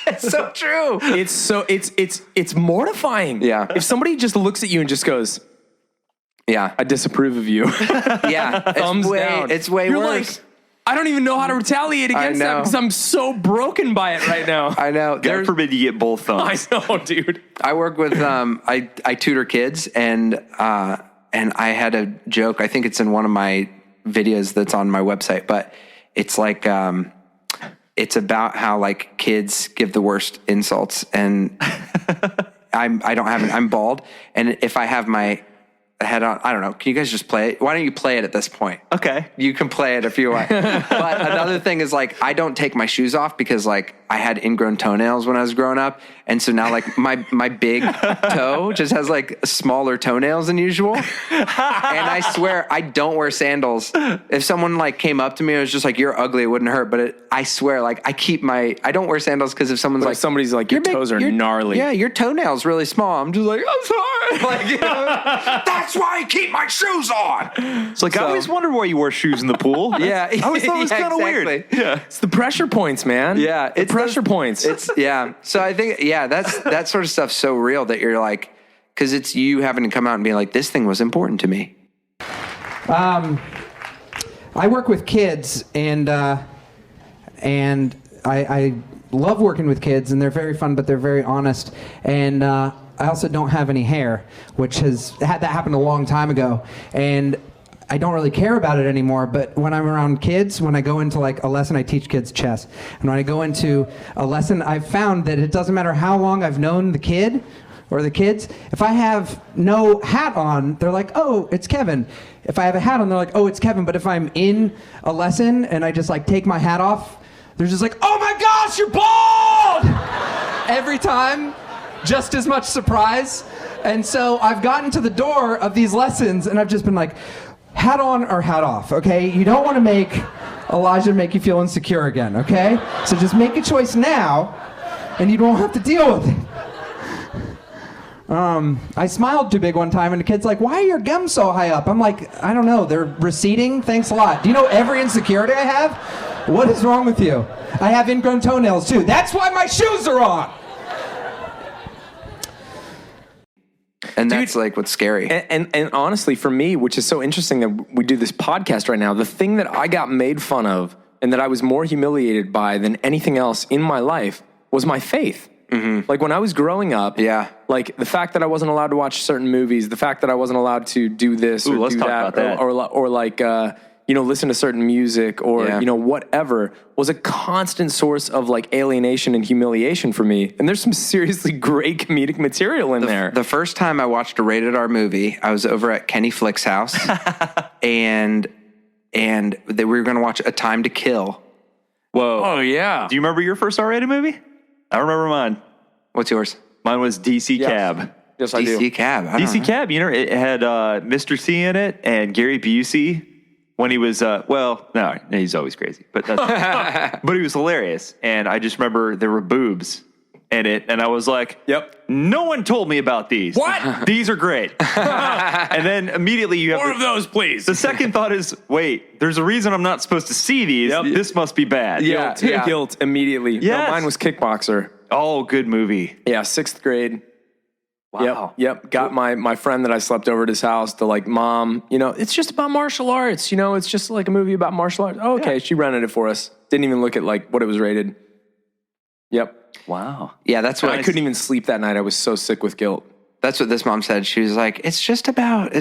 It's so true. it's mortifying. Yeah. If somebody just looks at you and just goes, Yeah. I disapprove of you. Yeah. Thumbs down. It's way You're worse. like, I don't even know how to retaliate against that know. because I'm so broken by it right now. I know. God forbid you get both thumbs. I know, dude. I work with I tutor kids and I had a joke. I think it's in one of my videos that's on my website, but it's like it's about how like kids give the worst insults and I'm bald, and if I have my head on, I don't know. Can you guys just play it? Why don't you play it at this point? Okay. You can play it if you want. But another thing is like, I don't take my shoes off because like I had ingrown toenails when I was growing up. And so now like my big toe just has like smaller toenails than usual. And I swear I don't wear sandals. If someone like came up to me and was just like, you're ugly, it wouldn't hurt. But I swear like I don't wear sandals because if someone's But like, if somebody's like, your toes are gnarly. Yeah, your toenail's really small. I'm just like, I'm sorry. Like, you know, that's why I keep my shoes on. It's like, I always wondered why you wore shoes in the pool. Yeah. I always thought it was kind of weird. Exactly. Yeah. It's the pressure points, man. Yeah. The pressure points. It's, yeah. So I think, yeah, that sort of stuff's so real that you're like, because it's you having to come out and be like, this thing was important to me. I work with kids, and I love working with kids, and they're very fun, but they're very honest. And I also don't have any hair, which has had that happen a long time ago. And I don't really care about it anymore, but when I'm around kids, when I go into like a lesson, I teach kids chess. And when I go into a lesson, I've found that it doesn't matter how long I've known the kid or the kids. If I have no hat on, they're like, oh, it's Kevin. If I have a hat on, they're like, oh, it's Kevin. But if I'm in a lesson and I just like take my hat off, they're just like, oh my gosh, you're bald! Every time, just as much surprise. And so I've gotten to the door of these lessons and I've just been like, hat on or hat off, okay? You don't want to make Elijah make you feel insecure again, okay? So just make a choice now, and you don't have to deal with it. I smiled too big one time, and the kid's like, why are your gums so high up? I'm like, I don't know, they're receding? Thanks a lot. Do you know every insecurity I have? What is wrong with you? I have ingrown toenails too. That's why my shoes are on! And that's like what's scary. And honestly, for me, which is so interesting that we do this podcast right now, the thing that I got made fun of and that I was more humiliated by than anything else in my life was my faith. Like when I was growing up, like the fact that I wasn't allowed to watch certain movies, the fact that I wasn't allowed to do this or let's do talk that, about that. or like, you know, listen to certain music or, Yeah. you know, whatever was a constant source of like alienation and humiliation for me. And there's some seriously great comedic material in there. The first time I watched a rated R movie, I was over at Kenny Flick's house, and we were going to watch A Time to Kill. Whoa. Oh, yeah. Do you remember your first R-rated movie? I remember mine. What's yours? Mine was DC Cab. Yes, I do. DC Cab. I don't DC know. Cab, you know, it had Mr. C in it and Gary Busey when he was, well, no, he's always crazy, but that's, but he was hilarious. And I just remember there were boobs in it. And I was like, Yep. no one told me about these. What? These are great. And then immediately you have More of those, please. the second thought is, wait, there's a reason I'm not supposed to see these. Yep. This must be bad. Yeah, guilt immediately. Yes. No, mine was Kickboxer. Oh, good movie. Yeah, 6th grade. Wow. Yep. Got my friend that I slept over at his house to like, Mom, you know, it's just about martial arts. You know, it's just like a movie about martial arts. Oh, okay. Yeah. She rented it for us. Didn't even look at like what it was rated. Yep. Wow. Yeah, that's what I couldn't even sleep that night. I was so sick with guilt. That's what this mom said. She was like, it's just about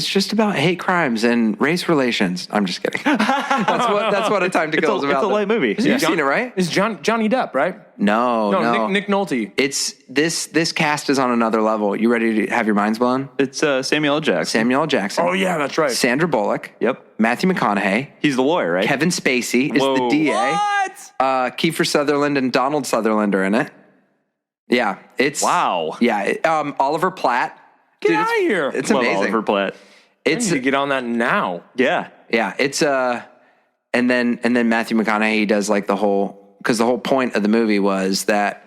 hate crimes and race relations. I'm just kidding. That's what A Time to Kill is about. It's a light movie. You've seen it, right? It's Johnny Depp, right? No. Nick Nolte. It's this cast is on another level. You ready to have your minds blown? It's Samuel L. Jackson. Samuel L. Jackson. Oh yeah, that's right. Sandra Bullock. Yep. Matthew McConaughey. He's the lawyer, right? Kevin Spacey is the Whoa. DA. What? Kiefer Sutherland and Donald Sutherland are in it. Yeah, it's Wow. Yeah, Oliver Platt. Get Dude, out of here. It's Love amazing. Oliver Platt. I It's need to get on that now. Yeah. yeah, it's and then Matthew McConaughey does like the whole, because the whole point of the movie was that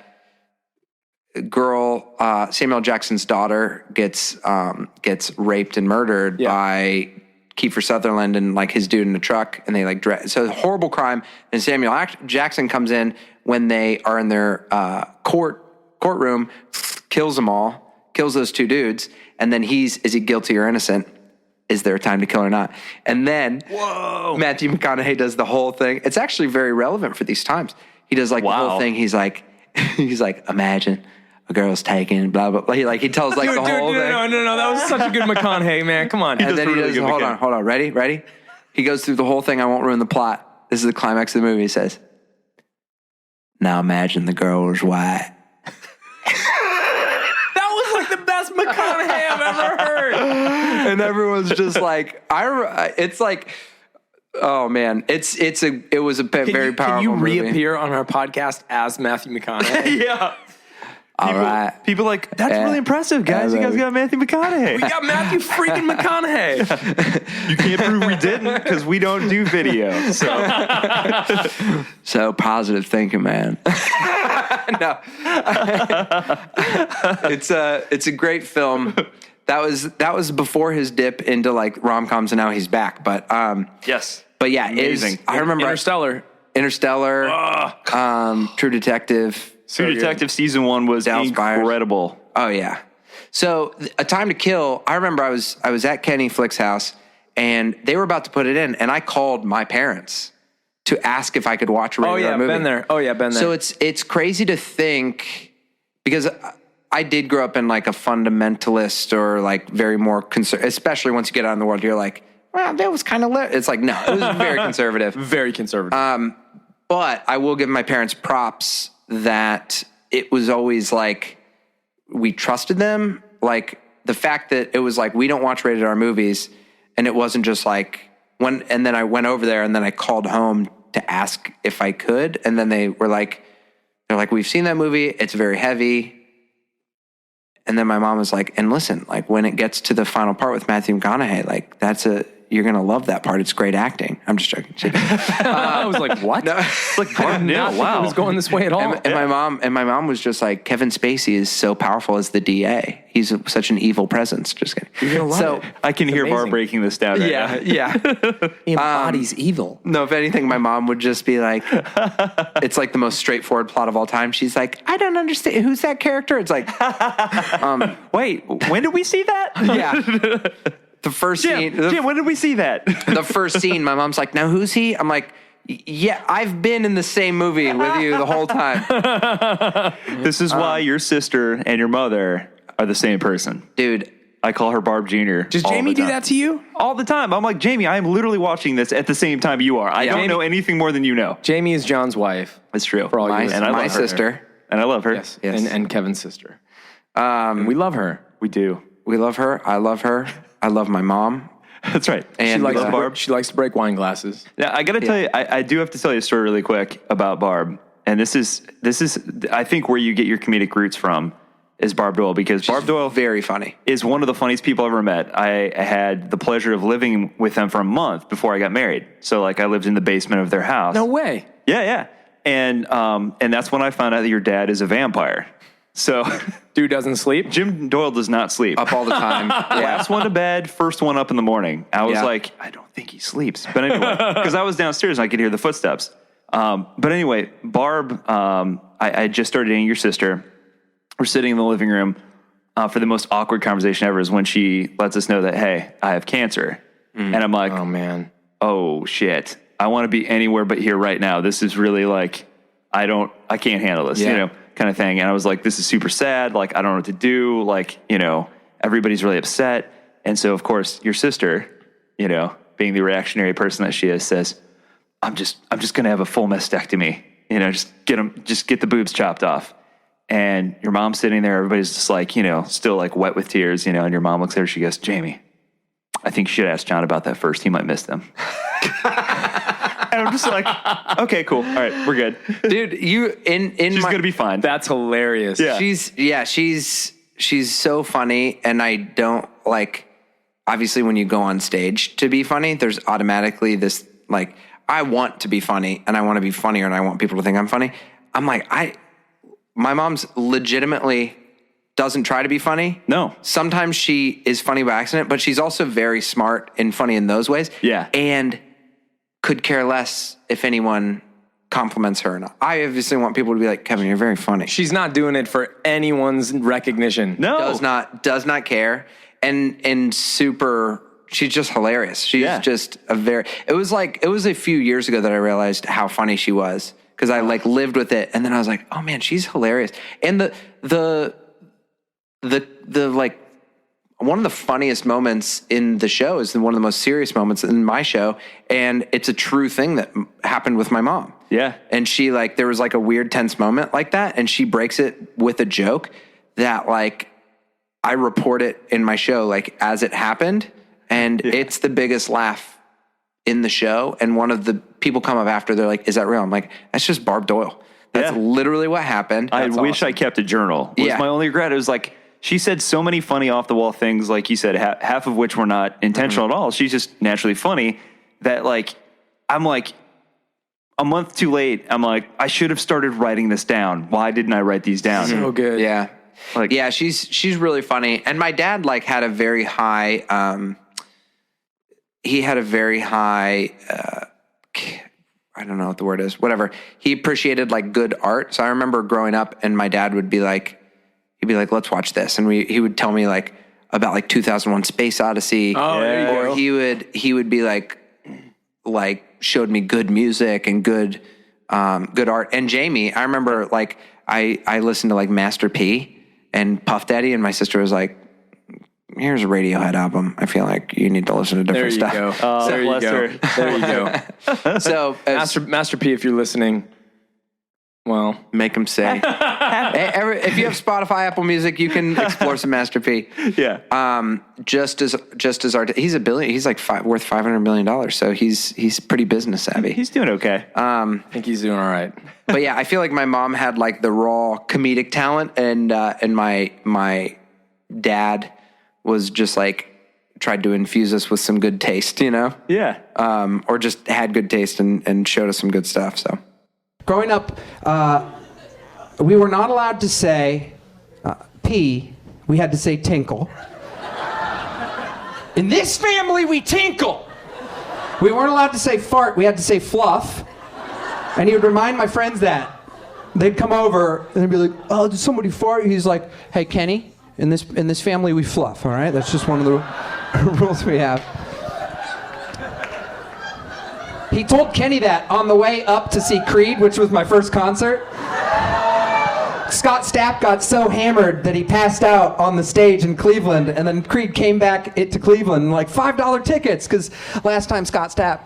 girl Samuel L. Jackson's daughter gets raped and murdered by Kiefer Sutherland and like his dude in the truck, and they like so horrible crime. And Samuel Jackson comes in when they are in their courtroom, kills them all. Kills those two dudes, and then is he guilty or innocent? Is there a time to kill or not? And then Matthew McConaughey does the whole thing. It's actually very relevant for these times. He does like the whole thing. He's like, imagine a girl's taken, blah, blah, blah. He tells like the whole thing. No. That was such a good McConaughey, man. Come on. And then he does, hold on. Ready? He goes through the whole thing. I won't ruin the plot. This is the climax of the movie. He says, now imagine the girl was white. That was like the best McConaughey I've ever heard. And everyone's just like, it's like, oh man, it was a very powerful Can you movie. reappear on our podcast as Matthew McConaughey? Yeah. All right. People like, that's really impressive, guys. You guys got Matthew McConaughey. We got Matthew freaking McConaughey. You can't prove we didn't because we don't do video. So So positive thinking, man. No, it's a great film. That was before his dip into like rom-coms, and now he's back. But yes. but yeah, Amazing. I remember Interstellar, True Detective. True Detective season 1 was Dallas Buyers. incredible. Oh yeah. So A Time to Kill, I remember I was at Kenny Flick's house, and they were about to put it in, and I called my parents to ask if I could watch a rated R movie. been there. Oh yeah, been there. So it's crazy to think, because I did grow up in like a fundamentalist or like very more especially once you get out in the world, you're like, well, that was kind of it's like, no, it was very conservative. Very conservative. But I will give my parents props that it was always like, we trusted them. Like the fact that it was like, we don't watch rated R movies. And it wasn't just like and then I went over there and then I called home to ask if I could. And then they're like, we've seen that movie. It's very heavy. And then my mom was like, and listen, like when it gets to the final part with Matthew McConaughey, like you're going to love that part. It's great acting. I'm just joking. I was like, what? No. Like, I did not think it was going this way at all. And my mom was just like, Kevin Spacey is so powerful as the DA. He's such an evil presence. Just kidding. You're gonna love it. I can hear Bar amazing. breaking this down right now. Yeah. He embodies evil. No, if anything, my mom would just be like, it's like the most straightforward plot of all time. She's like, I don't understand. Who's that character? It's like, Wait, when did we see that? yeah. The first scene. Jim, when did we see that? The first scene, my mom's like, now who's he? I'm like, yeah, I've been in the same movie with you the whole time. This is why your sister and your mother are the same person. Dude, I call her Barb Jr. Does all Jamie the do time. that to you? All the time. I'm like, Jamie, I am literally watching this at the same time you are. I don't know anything more than you know. Jamie is John's wife. It's true. For all you my, listeners. And I my love her. sister. And I love her. Yes. Yes. And Kevin's sister. And we love her. We do. We love her. I love her. I love my mom. That's right. She And likes, Barb. she likes to break wine glasses. Now, I got to tell you, I do have to tell you a story really quick about Barb. And this is, I think, where you get your comedic roots from is Barb Doyle, because Barb Doyle very funny. is one of the funniest people I've ever met. I had the pleasure of living with them for a month before I got married. So, like, I lived in the basement of their house. No way. Yeah. And that's when I found out that your dad is a vampire. So Dude doesn't sleep. Jim Doyle does not sleep. Up all the time. Last one to bed, first one up in the morning. I was Yeah. like, I don't think he sleeps. But anyway, because I was downstairs and I could hear the footsteps. But anyway, Barb, I just started dating your sister. We're sitting in the living room for the most awkward conversation ever is when she lets us know that, hey, I have cancer. And I'm like, Oh, man. oh, shit. I want to be anywhere but here right now. This is really like, I can't handle this, Yeah. kind of thing. And I was like, this is super sad. Like, I don't know what to do. Like, everybody's really upset. And so, of course, your sister, being the reactionary person that she is, says, I'm just going to have a full mastectomy, just get the boobs chopped off. And your mom's sitting there, everybody's just like, still like wet with tears, and your mom looks at her, she goes, Jamie, I think you should ask John about that first. He might miss them. And I'm just like, okay, cool. All right, we're good. Dude, She's going to be fine. That's hilarious. Yeah. She's so funny, and I don't like, obviously when you go on stage to be funny, there's automatically this, like, I want to be funny and I want to be funnier and I want people to think I'm funny. I'm like, my mom's legitimately doesn't try to be funny. No. Sometimes she is funny by accident, but she's also very smart and funny in those ways. Yeah. And could care less if anyone compliments her or not. I obviously want people to be like, Kevin, you're very funny. She's not doing it for anyone's recognition. No. Does not care. And super, she's just hilarious. She's just it was a few years ago that I realized how funny she was, because I like lived with it, and then I was like, oh man, she's hilarious. And the like, one of the funniest moments in the show is one of the most serious moments in my show, and it's a true thing that happened with my mom. Yeah. And she, like, there was like a weird tense moment like that, and she breaks it with a joke that, like, I report it in my show like as it happened, and it's the biggest laugh in the show. And one of the people come up after, they're like, is that real? I'm like, that's just Barb Doyle. That's literally what happened. I That's wish awesome. I kept a journal. Was my only regret. It was like, she said so many funny off the wall things, like you said, half of which were not intentional at all. She's just naturally funny that, like, I'm like, a month too late. I'm like, I should have started writing this down. Why didn't I write these down? So good. Yeah. Like, Yeah, she's really funny. And my dad, like, had a very high, he had a very high, I don't know what the word is, whatever. He appreciated, like, good art. So I remember growing up, and my dad would be like, he'd be like, let's watch this. And he would tell me, like, about, like, 2001 Space Odyssey. Oh, there you or go. he would be like showed me good music and good art. And Jamie, I remember, like, I listened to, like, Master P and Puff Daddy, and my sister was like, here's a Radiohead album. I feel like you need to listen to different There you stuff. go. There you bless go. her. There you go. So Master P, if you're listening, well, make him say. If you have Spotify, Apple Music, you can explore some Master P. Yeah. Just as he's he's like worth $500 million. So he's pretty business savvy. He's doing okay. I think he's doing all right. But yeah, I feel like my mom had, like, the raw comedic talent, and my dad was just, like, tried to infuse us with some good taste, Yeah. or just had good taste and showed us some good stuff. So Growing up, we were not allowed to say pee. We had to say tinkle. In this family, we tinkle. We weren't allowed to say fart. We had to say fluff. And he would remind my friends that. They'd come over and they'd be like, "Oh, did somebody fart?" He's like, "Hey, Kenny, in this family, we fluff. All right, that's just one of the rules we have." He told Kenny that on the way up to see Creed, which was my first concert. Scott Stapp got so hammered that he passed out on the stage in Cleveland, and then Creed came back to Cleveland, like $5 tickets, because last time Scott Stapp,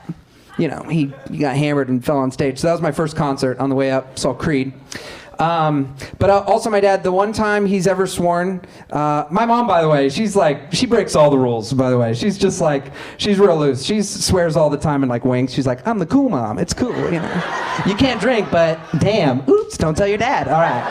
he got hammered and fell on stage. So that was my first concert on the way up, saw Creed. But also my dad, the one time he's ever sworn, my mom, by the way, she breaks all the rules, by the way. She's just like, she's real loose. She swears all the time and like winks. She's like, I'm the cool mom. It's cool, You can't drink, but damn, oops, don't tell your dad. All right.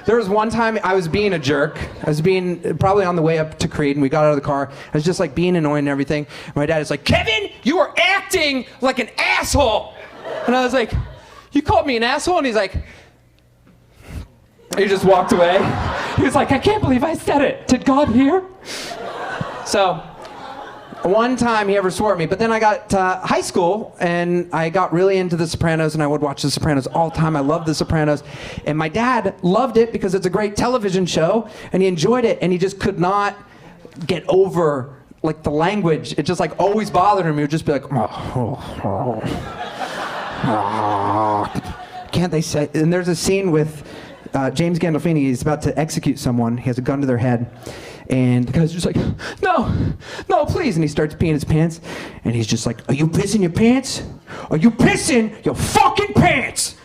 There was one time I was being a jerk. I was being probably on the way up to Creed, and we got out of the car. I was just like being annoying and everything. My dad is like, Kevin, you are acting like an asshole. And I was like, you called me an asshole? And he's like, he just walked away. He was like, I can't believe I said it. Did God hear? So one time he ever swore at me, but then I got to high school and I got really into The Sopranos, and I would watch The Sopranos all the time. I loved The Sopranos, and my dad loved it because it's a great television show and he enjoyed it, and he just could not get over like the language. It just like always bothered him. He would just be like, can't they say? And there's a scene with James Gandolfini. He's about to execute someone. He has a gun to their head. And the guy's just like, no, please. And he starts peeing his pants. And he's just like, are you pissing your pants? Are you pissing your fucking pants?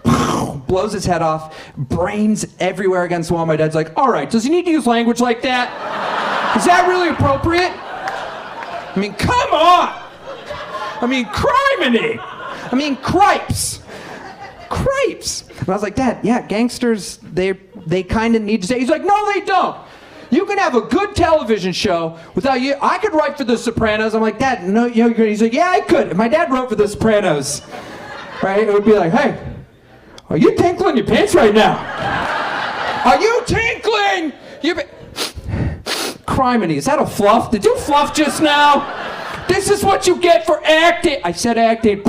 Blows his head off. Brains everywhere against the wall. My dad's like, all right, does he need to use language like that? Is that really appropriate? I mean, come on. I mean, criminy. I mean, cripes. And I was like, Dad, yeah, gangsters, they kind of need to say. He's like, no, they don't. You can have a good television show without you. I could write for The Sopranos. I'm like, Dad, no, he's like, yeah, I could. If my dad wrote for The Sopranos, right, it would be like, hey, are you tinkling your pants right now? Are you tinkling? Criminy, is that a fluff? Did you fluff just now? This is what you get for acting. I said acting.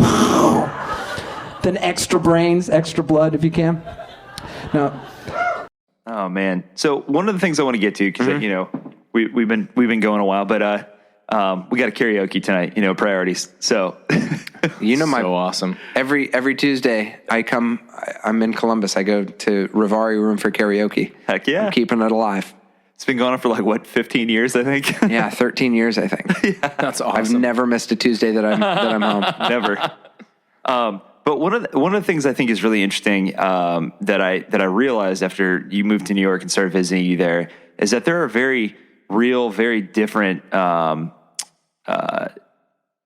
Then extra brains, extra blood if you can. No. Oh man! So one of the things I want to get to, because we've been going a while, but we got a karaoke tonight. Priorities. So so awesome. Every Tuesday I'm in Columbus. I go to Rivari Room for karaoke. Heck yeah! I'm keeping it alive. It's been going on for 15 years, I think. Yeah, 13 years, I think. Yeah. That's awesome. I've never missed a Tuesday that I'm home. Never. But one of the things I think is really interesting that I realized after you moved to New York and started visiting you there is that there are very real, very different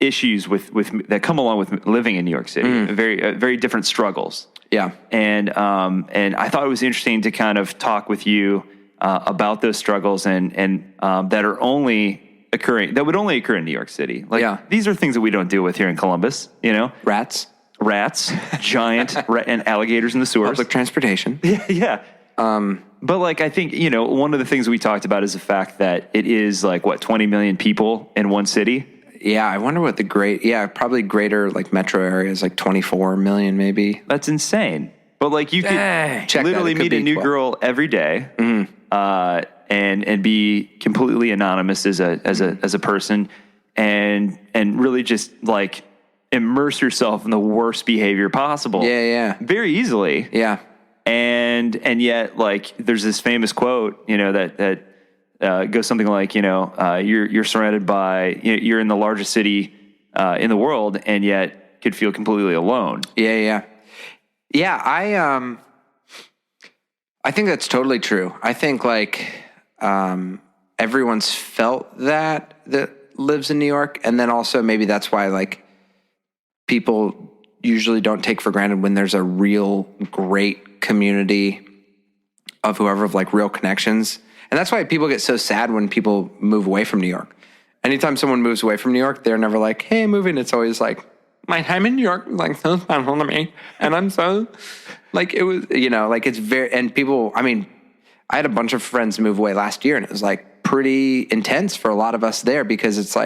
issues that come along with living in New York City. Very different struggles. Yeah, and I thought it was interesting to kind of talk with you about those struggles and that would only occur in New York City. These are things that we don't deal with here in Columbus. Rats, giant and alligators in the sewers. Public transportation. Yeah. But I think, one of the things we talked about is the fact that it is 20 million people in one city. Yeah. I wonder what probably greater metro areas, 24 million maybe. That's insane. But you could literally meet a new girl every day, and be completely anonymous as a person and really just immerse yourself in the worst behavior possible. Yeah. Very easily. Yeah. And yet there's this famous quote, that goes something like, you're surrounded by, you're in the largest city in the world and yet could feel completely alone. Yeah. I think that's totally true. I think everyone's felt that lives in New York. And then also maybe that's why people usually don't take for granted when there's a real great community of whoever, of real connections. And that's why people get so sad when people move away from New York. Anytime someone moves away from New York, they're never like, hey, moving. It's always my time in New York was so special to me. And I'm so it was, it's very, and people, I had a bunch of friends move away last year and it was pretty intense for a lot of us there because it's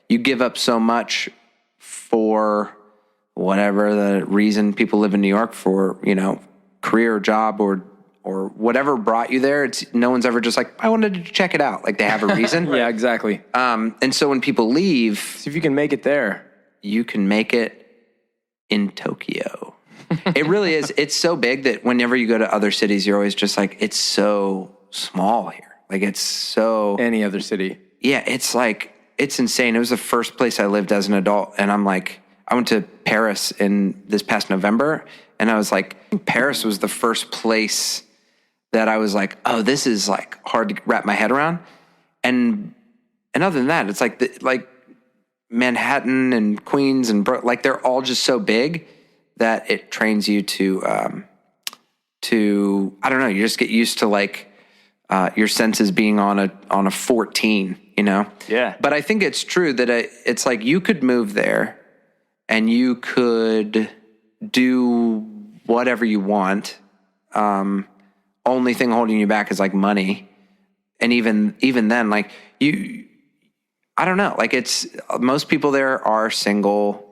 you give up so much for whatever the reason people live in New York for, career, job, or whatever brought you there. It's no one's ever just like, I wanted to check it out. Like they have a reason. Yeah, exactly. And so when people leave, See if you can make it there. you can make it in Tokyo. It really is. It's so big that whenever you go to other cities, you're always just like, it's so small here. Like it's so, Any other city. yeah, it's like, it's insane. It was the first place I lived as an adult. And I'm like, I went to Paris in this past November. And I was like, Paris was the first place that I was like, oh, this is like hard to wrap my head around. And other than that, it's like, like Manhattan and Queens and like they're all just so big that it trains you to I don't know, you just get used to like your senses being on a 14, you know? Yeah. But I think it's true that it's like you could move there and you could do whatever you want. Only thing holding you back is like money. And even then, like I don't know, like it's, most people there are single.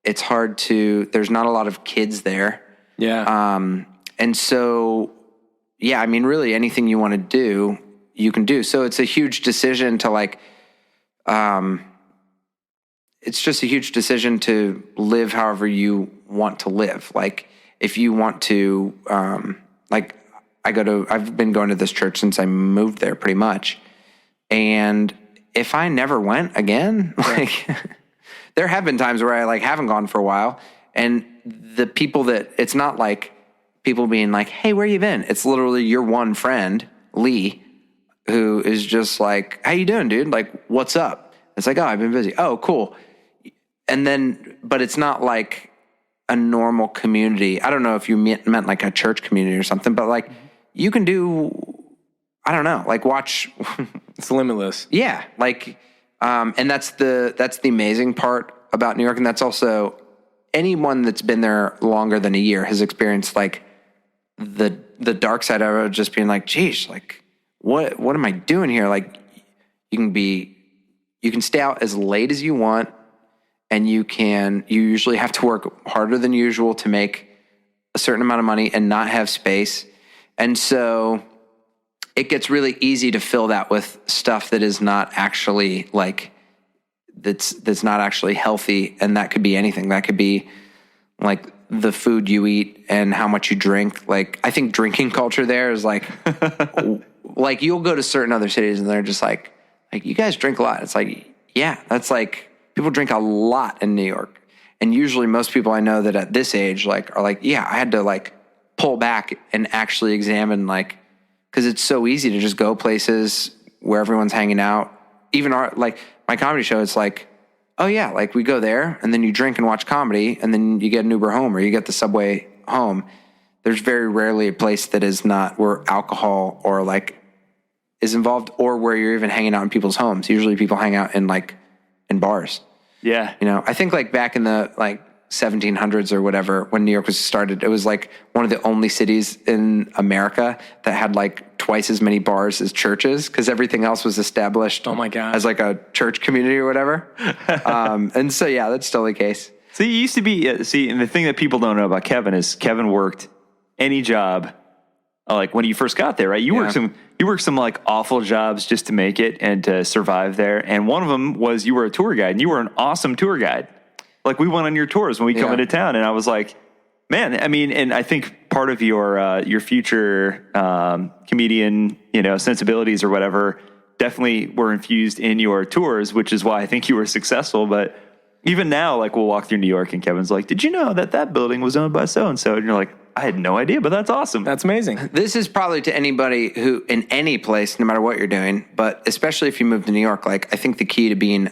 It's hard there's not a lot of kids there. Yeah. And so, yeah, I mean, really anything you want to do, you can do. So it's a huge decision to like, it's just a huge decision to live however you want to live. Like if you want to, like I've been going to this church since I moved there pretty much. And if I never went again, like there have been times where I like haven't gone for a while, and the people that, it's not like people being like, hey, where you been? It's literally your one friend, Lee, who is just like, how you doing, dude? Like, what's up? It's like, oh, I've been busy. Oh, cool. And then, but it's not like a normal community. I don't know if you meant like a church community or something, but like you can do, I don't know, like watch. It's limitless. Yeah. Like, and that's the amazing part about New York. And that's also anyone that's been there longer than a year has experienced like the dark side of it, just being like, geez, like what am I doing here? Like you can stay out as late as you want, and you usually have to work harder than usual to make a certain amount of money and not have space. And so it gets really easy to fill that with stuff that is not actually like, that's not actually healthy. And that could be anything. That could be like the food you eat and how much you drink. Like, I think drinking culture there is like, like you'll go to certain other cities and they're just like you guys drink a lot. It's like, yeah, that's like, people drink a lot in New York. And usually most people I know that at this age, like, are like, yeah, I had to like pull back and actually examine, like, cause it's so easy to just go places where everyone's hanging out. Even like my comedy show, it's like, oh yeah, like we go there and then you drink and watch comedy and then you get an Uber home or you get the subway home. There's very rarely a place that is not where alcohol or like is involved, or where you're even hanging out in people's homes. Usually people hang out in bars. Yeah. You know, I think like back in the like 1700s or whatever, when New York was started, it was like one of the only cities in America that had like twice as many bars as churches, because everything else was established Oh my God. as like a church community or whatever. And so, yeah, that's still the case. So you used to be, and the thing that people don't know about Kevin is Kevin worked any job, like when you first got there, right? You worked some like awful jobs just to make it and to survive there. And one of them was you were a tour guide, and you were an awesome tour guide. Like we went on your tours when we come into town, and I was like, man, I mean, and I think part of your future comedian, sensibilities or whatever definitely were infused in your tours, which is why I think you were successful. But even now, like we'll walk through New York and Kevin's like, did you know that building was owned by so-and-so? And you're like, I had no idea, but that's awesome. That's amazing. This is probably to anybody who, in any place, no matter what you're doing, but especially if you move to New York, like I think the key to being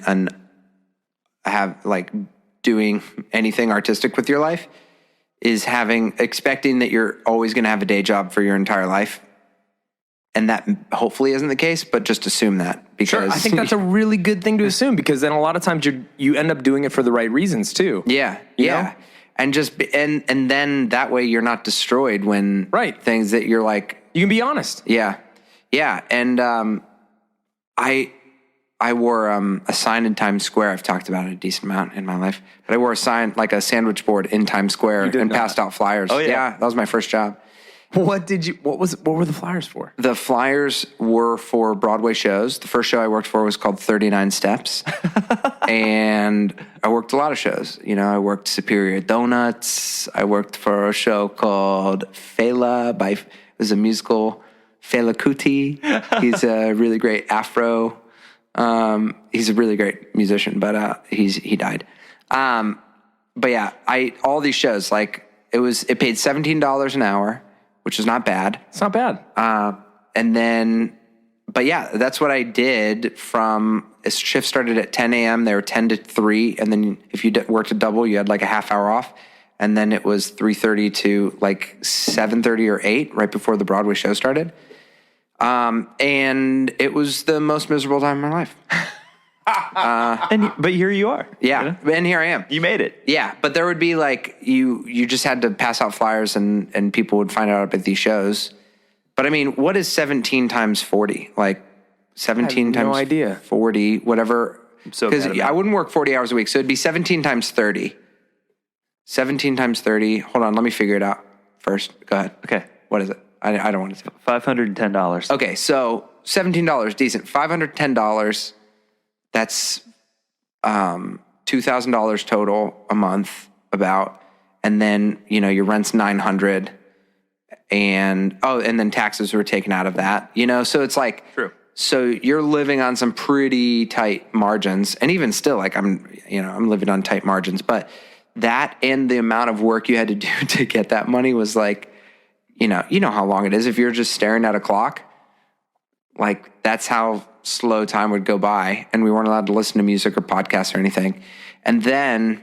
doing anything artistic with your life is expecting that you're always going to have a day job for your entire life. And that hopefully isn't the case, but just assume that, because Sure, I think that's a really good thing to assume, because then a lot of times you end up doing it for the right reasons too. Yeah. You Yeah. know? And and then that way you're not destroyed when things that you're like, You can be honest. yeah. Yeah. And, I wore a sign in Times Square. I've talked about it a decent amount in my life, but I wore a sign, like a sandwich board in Times Square, and not. passed out flyers. Oh, yeah. That was my first job. What were the flyers for? The flyers were for Broadway shows. The first show I worked for was called 39 Steps. And I worked a lot of shows. You know, I worked Superior Donuts. I worked for a show called Fela it was a musical, Fela Kuti. He's a really great Afro. He's a really great musician, but he died. But yeah, all these shows, like it paid $17 an hour, which is not bad. It's not bad. And then, but yeah, that's what I did a shift started at 10 a.m. They were 10 to 3. And then if you worked a double, you had like a half hour off. And then it was 3:30 to like 7:30 or 8 right before the Broadway show started. And it was the most miserable time of my life. But here you are. Yeah. You know? And here I am. You made it. Yeah. But there would be like, you just had to pass out flyers and people would find out about these shows. But I mean, what is 17 times 40? Like 17 I have times no idea. 40, whatever. So because bad at I math. wouldn't work 40 hours a week. So it'd be 17 times 30. 17 times 30. Hold on. Let me figure it out first. Go ahead. Okay. What is it? I don't want to say. $510. Okay. So $17, decent. $510. That's $2,000 total a month about. And then, you know, your rent's $900 and then taxes were taken out of that, you know? So it's like, True. So you're living on some pretty tight margins. And even still, like I'm living on tight margins, but that and the amount of work you had to do to get that money was like, you know how long it is. If you're just staring at a clock, like that's how slow time would go by. And we weren't allowed to listen to music or podcasts or anything. And then,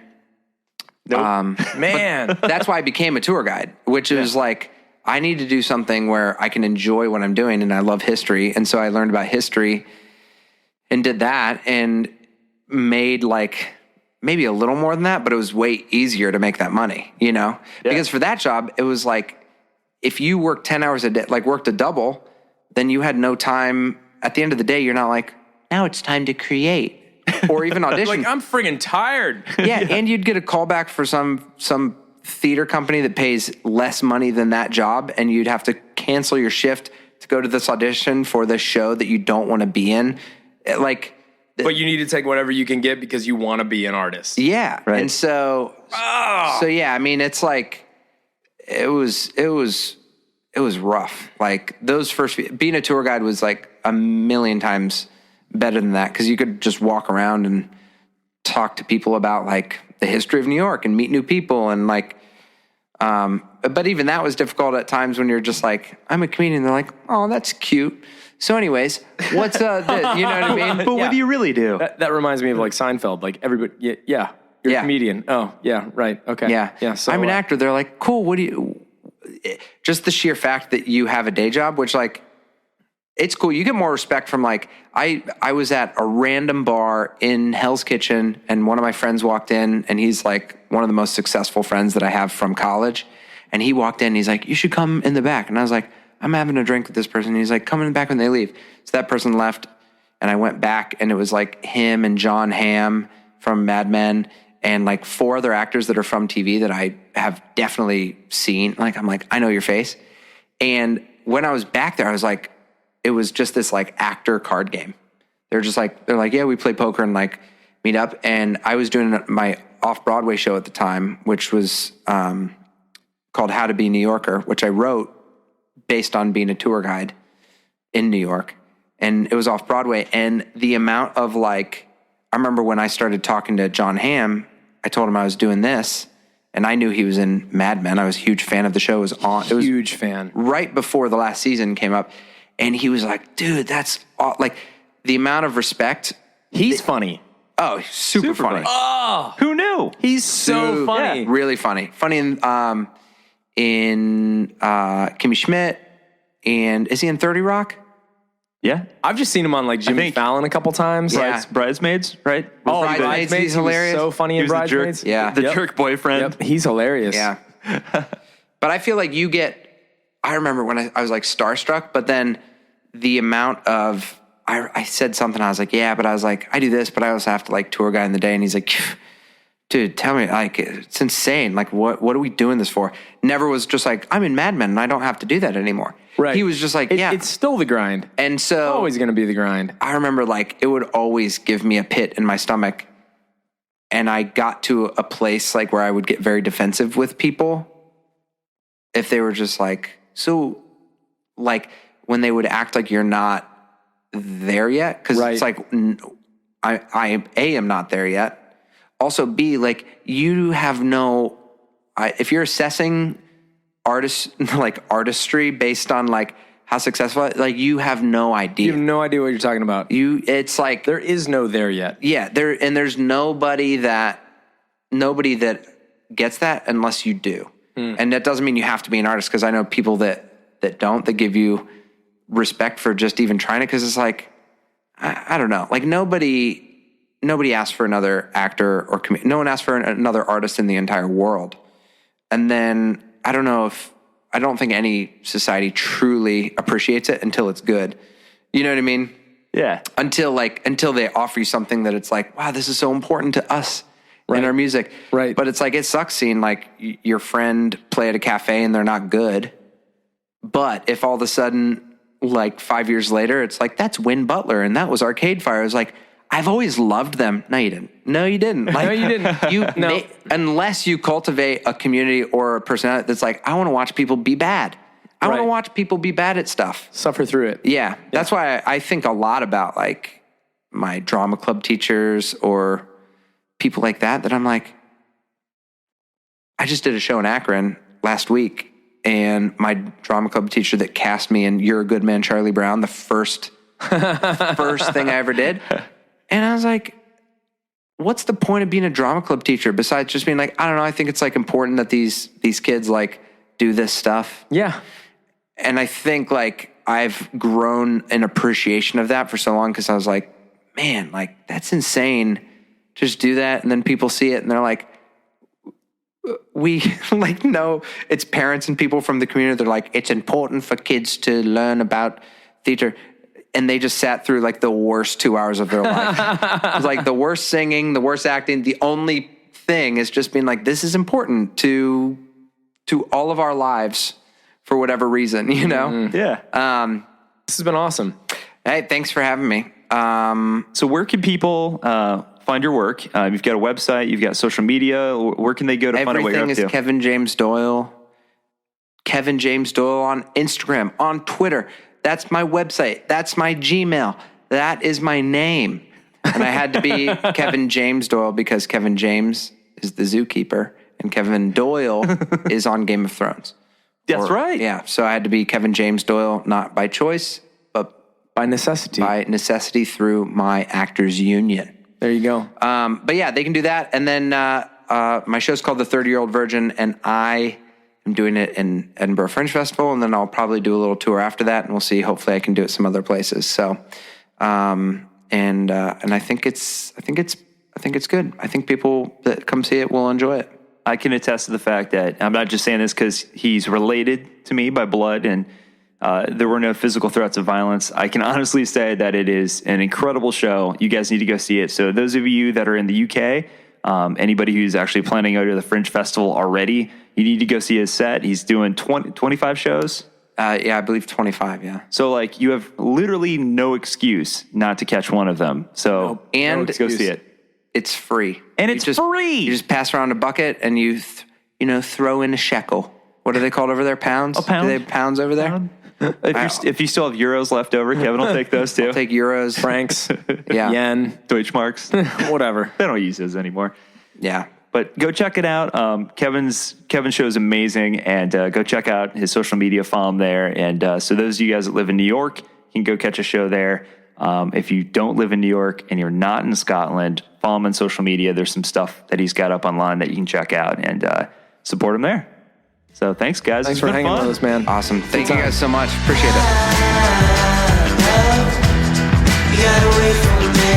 Man. that's why I became a tour guide, which is like, I need to do something where I can enjoy what I'm doing. And I love history. And so I learned about history and did that and made like maybe a little more than that, but it was way easier to make that money, you know? Yeah. Because for that job, it was like, if you worked 10 hours a day, like worked a double, then you had no time. At the end of the day, you're not like, now it's time to create or even audition. Like, I'm friggin' tired. Yeah, and you'd get a call back for some theater company that pays less money than that job, and you'd have to cancel your shift to go to this audition for this show that you don't want to be in. Like, But you need to take whatever you can get because you want to be an artist. yeah, Right. and so yeah, I mean, it's like it was rough. Like those being a tour guide was like a million times better than that because you could just walk around and talk to people about like the history of New York and meet new people and like, but even that was difficult at times when you're just like, I'm a comedian. They're like, oh, that's cute. So anyways, what's, you know what I mean? But what do you really do? That reminds me of like Seinfeld. Like everybody, yeah, you're Yeah. a comedian. Oh, yeah, right. Okay. Yeah. So I'm an actor. They're like, cool. What do you, just the sheer fact that you have a day job, which like, it's cool. You get more respect from like, I was at a random bar in Hell's Kitchen and one of my friends walked in and he's like one of the most successful friends that I have from college. And he walked in and he's like, you should come in the back. And I was like, I'm having a drink with this person. And he's like, come in the back when they leave. So that person left and I went back and it was like him and John Hamm from Mad Men and like 4 other actors that are from TV that I have definitely seen. Like, I'm like, I know your face. And when I was back there, I was like, it was just this like actor card game. They're like, yeah, we play poker and like meet up. And I was doing my off-Broadway show at the time, which was called How to Be a New Yorker, which I wrote based on being a tour guide in New York. And it was off-Broadway. And the amount of like, I remember when I started talking to John Hamm, I told him I was doing this. And I knew he was in Mad Men. I was a huge fan of the show. It was on. It was huge fan. right before the last season came up. And he was like, dude, that's like the amount of respect. He's funny. Oh, super funny. Oh, Who knew? he's so funny. Really funny. Funny in Kimmy Schmidt. And is he in 30 Rock? Yeah. I've just seen him on like Jimmy think- Fallon a couple times. Yeah. Like, Bridesmaids, right? oh, Bridesmaids, Bridesmaids. he's He was hilarious. so funny He in was the jerk. Bridesmaids. Yeah. The Yep. jerk boyfriend. Yep, he's hilarious. Yeah. But I feel like I remember when I was like starstruck, but then the amount of, I said something, I was like, yeah, but I was like, I do this, but I also have to like tour guide in the day. And he's like, dude, tell me, like, it's insane. Like, what are we doing this for? Never was just like, I'm in Mad Men and I don't have to do that anymore. Right. He was just like, yeah. It's still the grind. And so Always going to be the grind. I remember, like, it would always give me a pit in my stomach. And I got to a place, like, where I would get very defensive with people if they were just like, so, like, when they would act like you're not there yet. Because Right. it's like, I am not there yet. Also, B, like, you have no, if you're assessing artistry based on, like, how successful, like, you have no idea. You have no idea what you're talking about. It's like, There is no there yet. yeah, there's nobody that gets that unless you do. And that doesn't mean you have to be an artist, because I know people that don't, that give you respect for just even trying it, because it's like, I don't know, like, nobody asked for another actor or no one asked for another artist in the entire world. And then I don't think any society truly appreciates it until it's good. You know what I mean? Yeah. Until they offer you something that it's like, wow, this is so important to us in our music. Right. But it's like, it sucks seeing, like, your friend play at a cafe and they're not good. But if all of a sudden, like, 5 years later, it's like, that's Win Butler and that was Arcade Fire. I was like, I've always loved them. No, you didn't. No, you didn't. Like, No, you didn't. No. Unless you cultivate a community or a personality that's like, I want to watch people be bad. I want to Right. watch people be bad at stuff. Suffer through it. Yeah. That's why I think a lot about, like, my drama club teachers or people like that I'm like, I just did a show in Akron last week, and my drama club teacher that cast me in You're a Good Man, Charlie Brown, the first thing I ever did. And I was like, what's the point of being a drama club teacher besides just being like, I don't know, I think it's, like, important that these kids, like, do this stuff. Yeah. And I think, like, I've grown an appreciation of that for so long, because I was like, man, like, that's insane. Just do that. And then people see it and they're like, we like, no, it's parents and people from the community. They're like, it's important for kids to learn about theater. And they just sat through, like, the worst 2 hours of their life. It was like the worst singing, the worst acting. The only thing is just being like, this is important to all of our lives for whatever reason, you know? Mm-hmm. Yeah. This has been awesome. Hey, thanks for having me. So where can people find your work? You've got a website, you've got social media. Where can they go to find out what you're Everything up is to? Kevin James Doyle. Kevin James Doyle on Instagram, on Twitter. That's my website. That's my Gmail. That is my name. And I had to be Kevin James Doyle because Kevin James is the zookeeper and Kevin Doyle is on Game of Thrones. That's right. Yeah. So I had to be Kevin James Doyle, not by choice, but By necessity. by necessity through my actors union. There you go. But yeah, they can do that. And then my show's called The 30-Year-Old Virgin, and I am doing it in Edinburgh Fringe Festival, and then I'll probably do a little tour after that, and we'll see. Hopefully, I can do it some other places. So, and I think it's good. I think people that come see it will enjoy it. I can attest to the fact that I'm not just saying this because he's related to me by blood and there were no physical threats of violence. I can honestly say that it is an incredible show. You guys need to go see it. So those of you that are in the UK, anybody who's actually planning to go to the Fringe Festival already, you need to go see his set. He's doing 25 shows. Yeah, I believe 25, yeah. So, like, you have literally no excuse not to catch one of them. So, And go see it. it's free. And You it's just, free. You just pass around a bucket and you throw in a shekel. What are they called over there? Pounds? A pound. Do they have pounds over there? If you still have euros left over, Kevin will take those too. Take euros. Francs, Yeah. yen, Deutschmarks. whatever. They don't use those anymore. Yeah. But go check it out. Kevin's show is amazing, and go check out his social media. Follow him there. And so those of you guys that live in New York, you can go catch a show there. If you don't live in New York and you're not in Scotland, follow him on social media. There's some stuff that he's got up online that you can check out and support him there. So thanks, guys. Thanks It's for been hanging fun. with us, man. Awesome. Thank you guys so much. Appreciate it. You got away from me.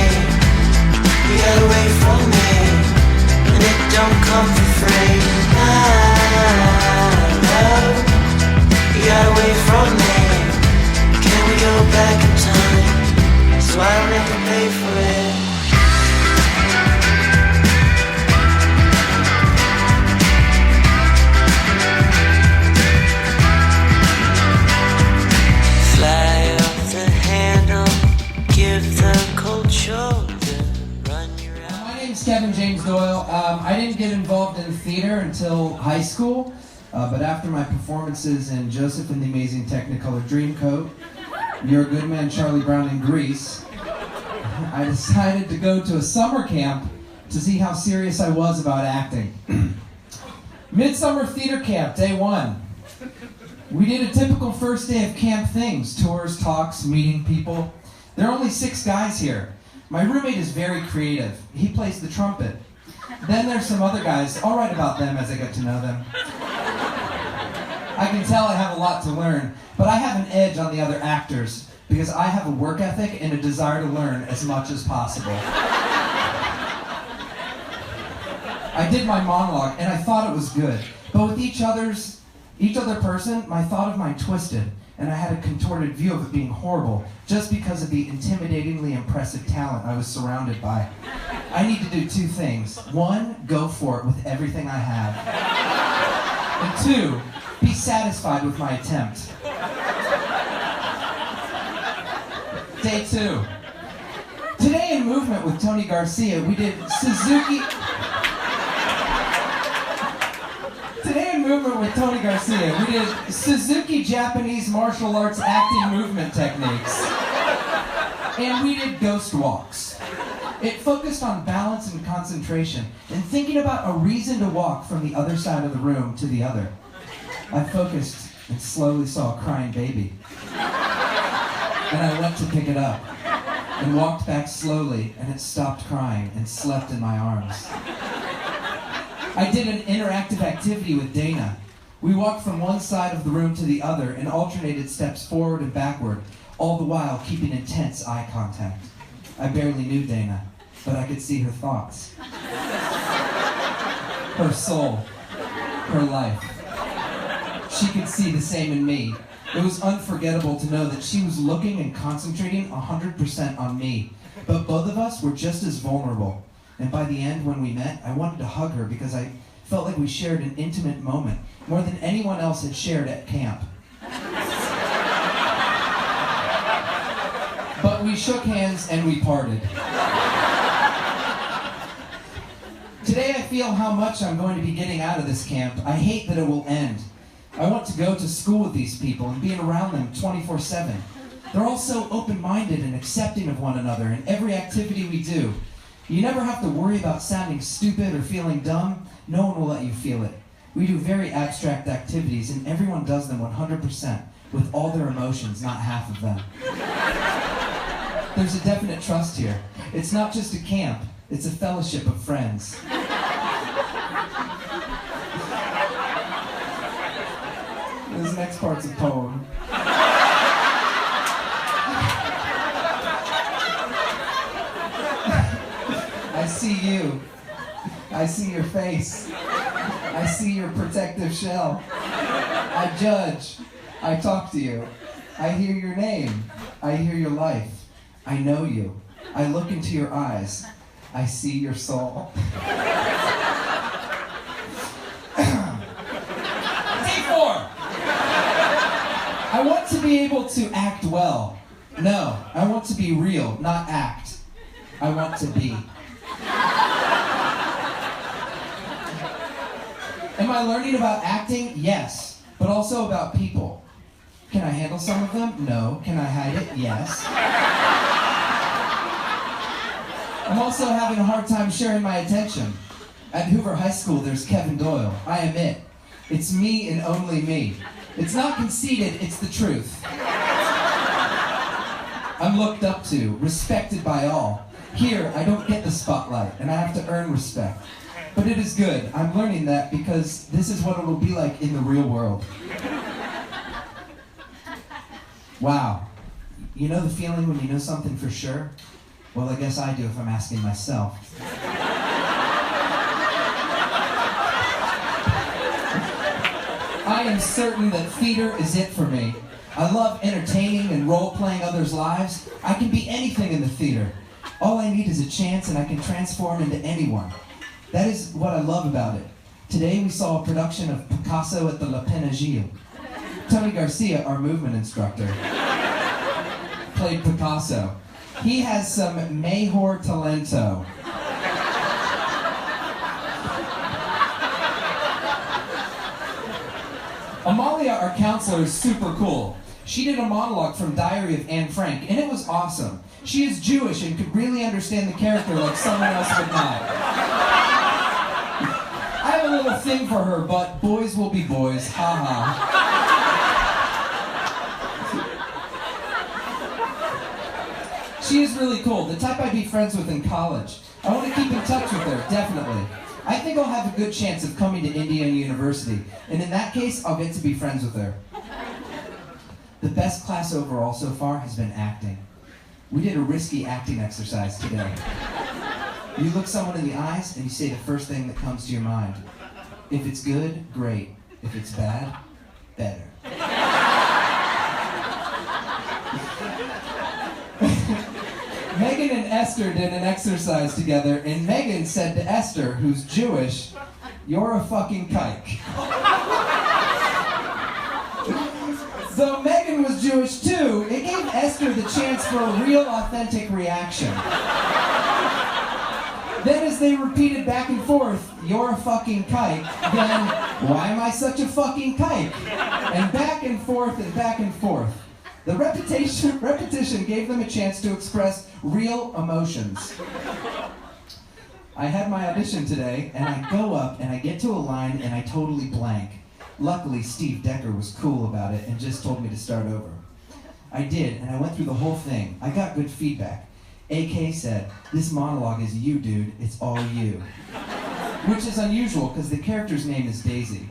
You got away from me. And it don't come for free. Love, you got away from me. Can we go back in time so I don't have to pay for it? Kevin James Doyle. I didn't get involved in theater until high school, but after my performances in Joseph and the Amazing Technicolor Dreamcoat, You're a Good Man, Charlie Brown, and Grease, I decided to go to a summer camp to see how serious I was about acting. Midsummer Theater Camp, day 1. We did a typical first day of camp things, tours, talks, meeting people. There are only 6 guys here. My roommate is very creative. He plays the trumpet. Then there's some other guys. I'll write about them as I get to know them. I can tell I have a lot to learn, but I have an edge on the other actors because I have a work ethic and a desire to learn as much as possible. I did my monologue and I thought it was good, but with each other person, my thought of mine twisted, and I had a contorted view of it being horrible just because of the intimidatingly impressive talent I was surrounded by. I need to do 2 things. 1, go for it with everything I have. And 2, be satisfied with my attempt. Day 2. Today in Movement with Tony Garcia, we did Suzuki... Today in Movement with Tony Garcia, we did Suzuki Japanese martial arts acting movement techniques. And we did ghost walks. It focused on balance and concentration, and thinking about a reason to walk from the other side of the room to the other. I focused and slowly saw a crying baby. And I went to pick it up, and walked back slowly, and it stopped crying and slept in my arms. I did an interactive activity with Dana. We walked from one side of the room to the other and alternated steps forward and backward, all the while keeping intense eye contact. I barely knew Dana, but I could see her thoughts. Her soul. Her life. She could see the same in me. It was unforgettable to know that she was looking and concentrating 100% on me, but both of us were just as vulnerable. And by the end, when we met, I wanted to hug her because I felt like we shared an intimate moment, more than anyone else had shared at camp. But we shook hands and we parted. Today I feel how much I'm going to be getting out of this camp. I hate that it will end. I want to go to school with these people and being around them 24/7. They're all so open-minded and accepting of one another in every activity we do. You never have to worry about sounding stupid or feeling dumb. No one will let you feel it. We do very abstract activities, and everyone does them 100%, with all their emotions, not half of them. There's a definite trust here. It's not just a camp, it's a fellowship of friends. This next part's a poem. I see you. I see your face. I see your protective shell. I judge. I talk to you. I hear your name. I hear your life. I know you. I look into your eyes. I see your soul. I want to be able to act well. No, I want to be real, not act. I want to be. Am I learning about acting? Yes, but also about people. Can I handle some of them? No. Can I hide it? Yes. I'm also having a hard time sharing my attention. At Hoover High School, there's Kevin Doyle. I am it. It's me and only me. It's not conceited, it's the truth. I'm looked up to, respected by all. Here, I don't get the spotlight, and I have to earn respect. But it is good. I'm learning that because this is what it will be like in the real world. Wow. You know the feeling when you know something for sure? Well, I guess I do if I'm asking myself. I am certain that theater is it for me. I love entertaining and role-playing others' lives. I can be anything in the theater. All I need is a chance and I can transform into anyone. That is what I love about it. Today we saw a production of Picasso at the La Penagile. Tony Garcia, our movement instructor, played Picasso. He has some mejor talento. our counselor, is super cool. She did a monologue from Diary of Anne Frank, and it was awesome. She is Jewish and could really understand the character like someone else would not. I have a little thing for her, but boys will be boys. Ha ha. She is really cool, the type I'd be friends with in college. I want to keep in touch with her, definitely. I think I'll have a good chance of coming to Indiana University, and in that case, I'll get to be friends with her. The best class overall so far has been acting. We did a risky acting exercise today. You look someone in the eyes and you say the first thing that comes to your mind. If it's good, great. If it's bad, better. Megan and Esther did an exercise together, and Megan said to Esther, who's Jewish, "You're a fucking kike." Though Megan was Jewish too, it gave Esther the chance for a real, authentic reaction. Then as they repeated back and forth, "You're a fucking kike," then, "Why am I such a fucking kike?" And back and forth and back and forth. The repetition gave them a chance to express real emotions. I had my audition today, and I go up and I get to a line and I totally blank. Luckily, Steve Decker was cool about it and just told me to start over. I did, and I went through the whole thing. I got good feedback. AK said, "This monologue is you, dude. It's all you." Which is unusual, because the character's name is Daisy.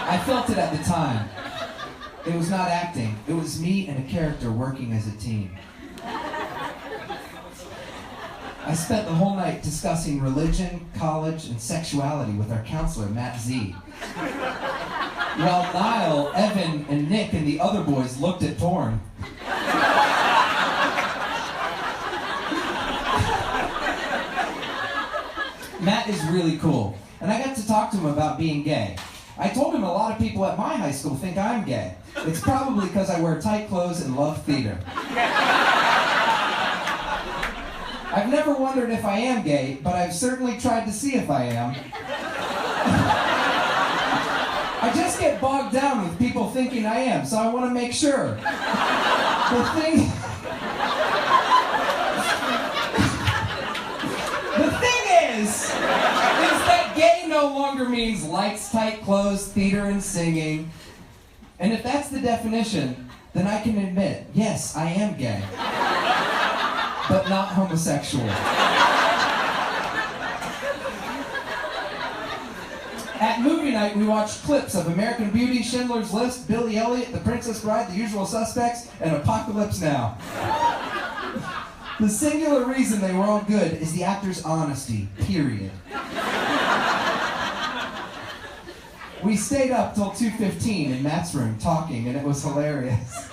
I felt it at the time. It was not acting. It was me and a character working as a team. I spent the whole night discussing religion, college, and sexuality with our counselor, Matt Z. While Niall, Evan, and Nick and the other boys looked at porn. Matt is really cool, and I got to talk to him about being gay. I told him a lot of people at my high school think I'm gay. It's probably because I wear tight clothes and love theater. I've never wondered if I am gay, but I've certainly tried to see if I am. I just get bogged down with people thinking I am, so I want to make sure. The thing is that gay no longer means lights, tight clothes, theater, and singing. And if that's the definition, then I can admit, yes, I am gay. But not homosexual. At movie night, we watched clips of American Beauty, Schindler's List, Billy Elliot, The Princess Bride, The Usual Suspects, and Apocalypse Now. The singular reason they were all good is the actor's honesty, period. We stayed up till 2:15 in Matt's room talking, and it was hilarious.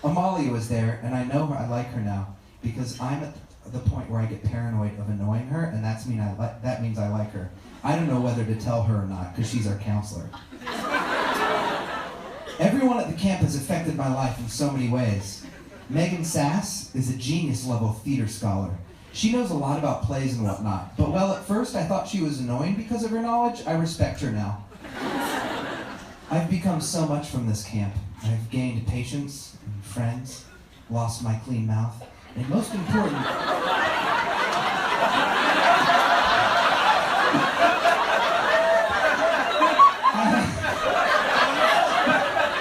Amalia was there, and I know her, I like her now, because I'm at the point where I get paranoid of annoying her, and that means I like her. I don't know whether to tell her or not, because she's our counselor. Everyone at the camp has affected my life in so many ways. Megan Sass is a genius-level theater scholar. She knows a lot about plays and whatnot, but while at first I thought she was annoying because of her knowledge, I respect her now. I've become so much from this camp. I've gained patience and friends, lost my clean mouth, and most important...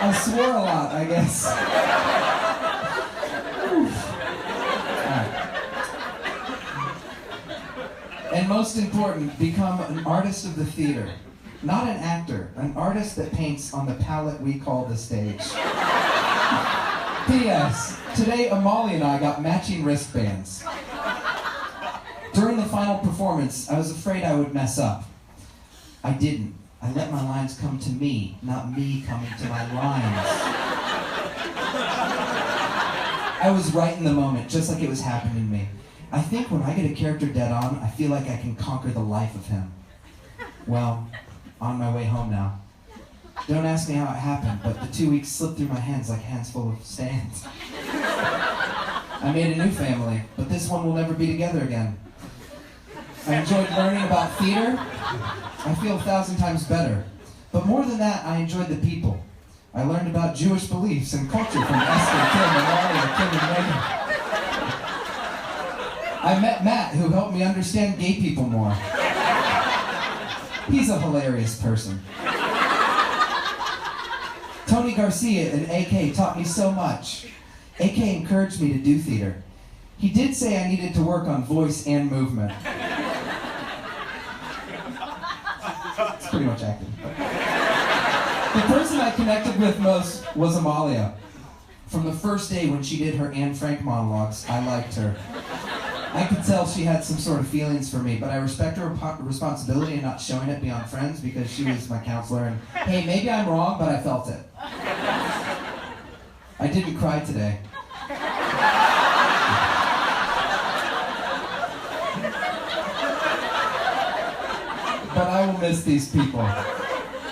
I swore a lot, I guess. And most important, become an artist of the theater. Not an actor, an artist that paints on the palette we call the stage. P.S. Today, Amalia and I got matching wristbands. During the final performance, I was afraid I would mess up. I didn't. I let my lines come to me, not me coming to my lines. I was right in the moment, just like it was happening to me. I think when I get a character dead on, I feel like I can conquer the life of him. Well, on my way home now. Don't ask me how it happened, but the 2 weeks slipped through my hands like hands full of stands. I made a new family, but this one will never be together again. I enjoyed learning about theater. I feel 1,000 times better. But more than that, I enjoyed the people. I learned about Jewish beliefs and culture from Esther, Kim, and Maria, Kim, and Megan. I met Matt, who helped me understand gay people more. He's a hilarious person. Tony Garcia and AK taught me so much. AK encouraged me to do theater. He did say I needed to work on voice and movement. It's pretty much acting. The person I connected with most was Amalia. From the first day when she did her Anne Frank monologues, I liked her. I could tell she had some sort of feelings for me, but I respect her responsibility in not showing it beyond friends because she was my counselor and, hey, maybe I'm wrong, but I felt it. I didn't cry today. But I will miss these people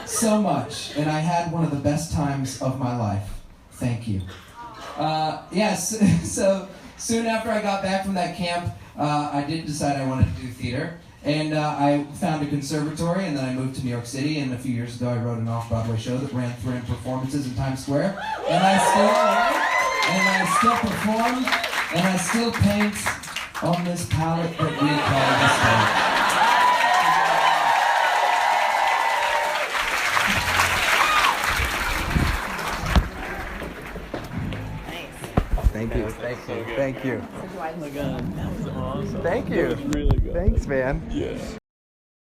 so much, and I had one of the best times of my life. Thank you. Yes, so soon after I got back from that camp, I did decide I wanted to do theater. And I found a conservatory, and then I moved to New York City, and a few years ago I wrote an off-Broadway show that ran 300 performances in Times Square. And I still perform, and I still paint on this palette that we call the stage. Thank you. Thank you. Thank you. Oh my God, that was awesome. Thank you. That was really good. Thanks, man. Yeah.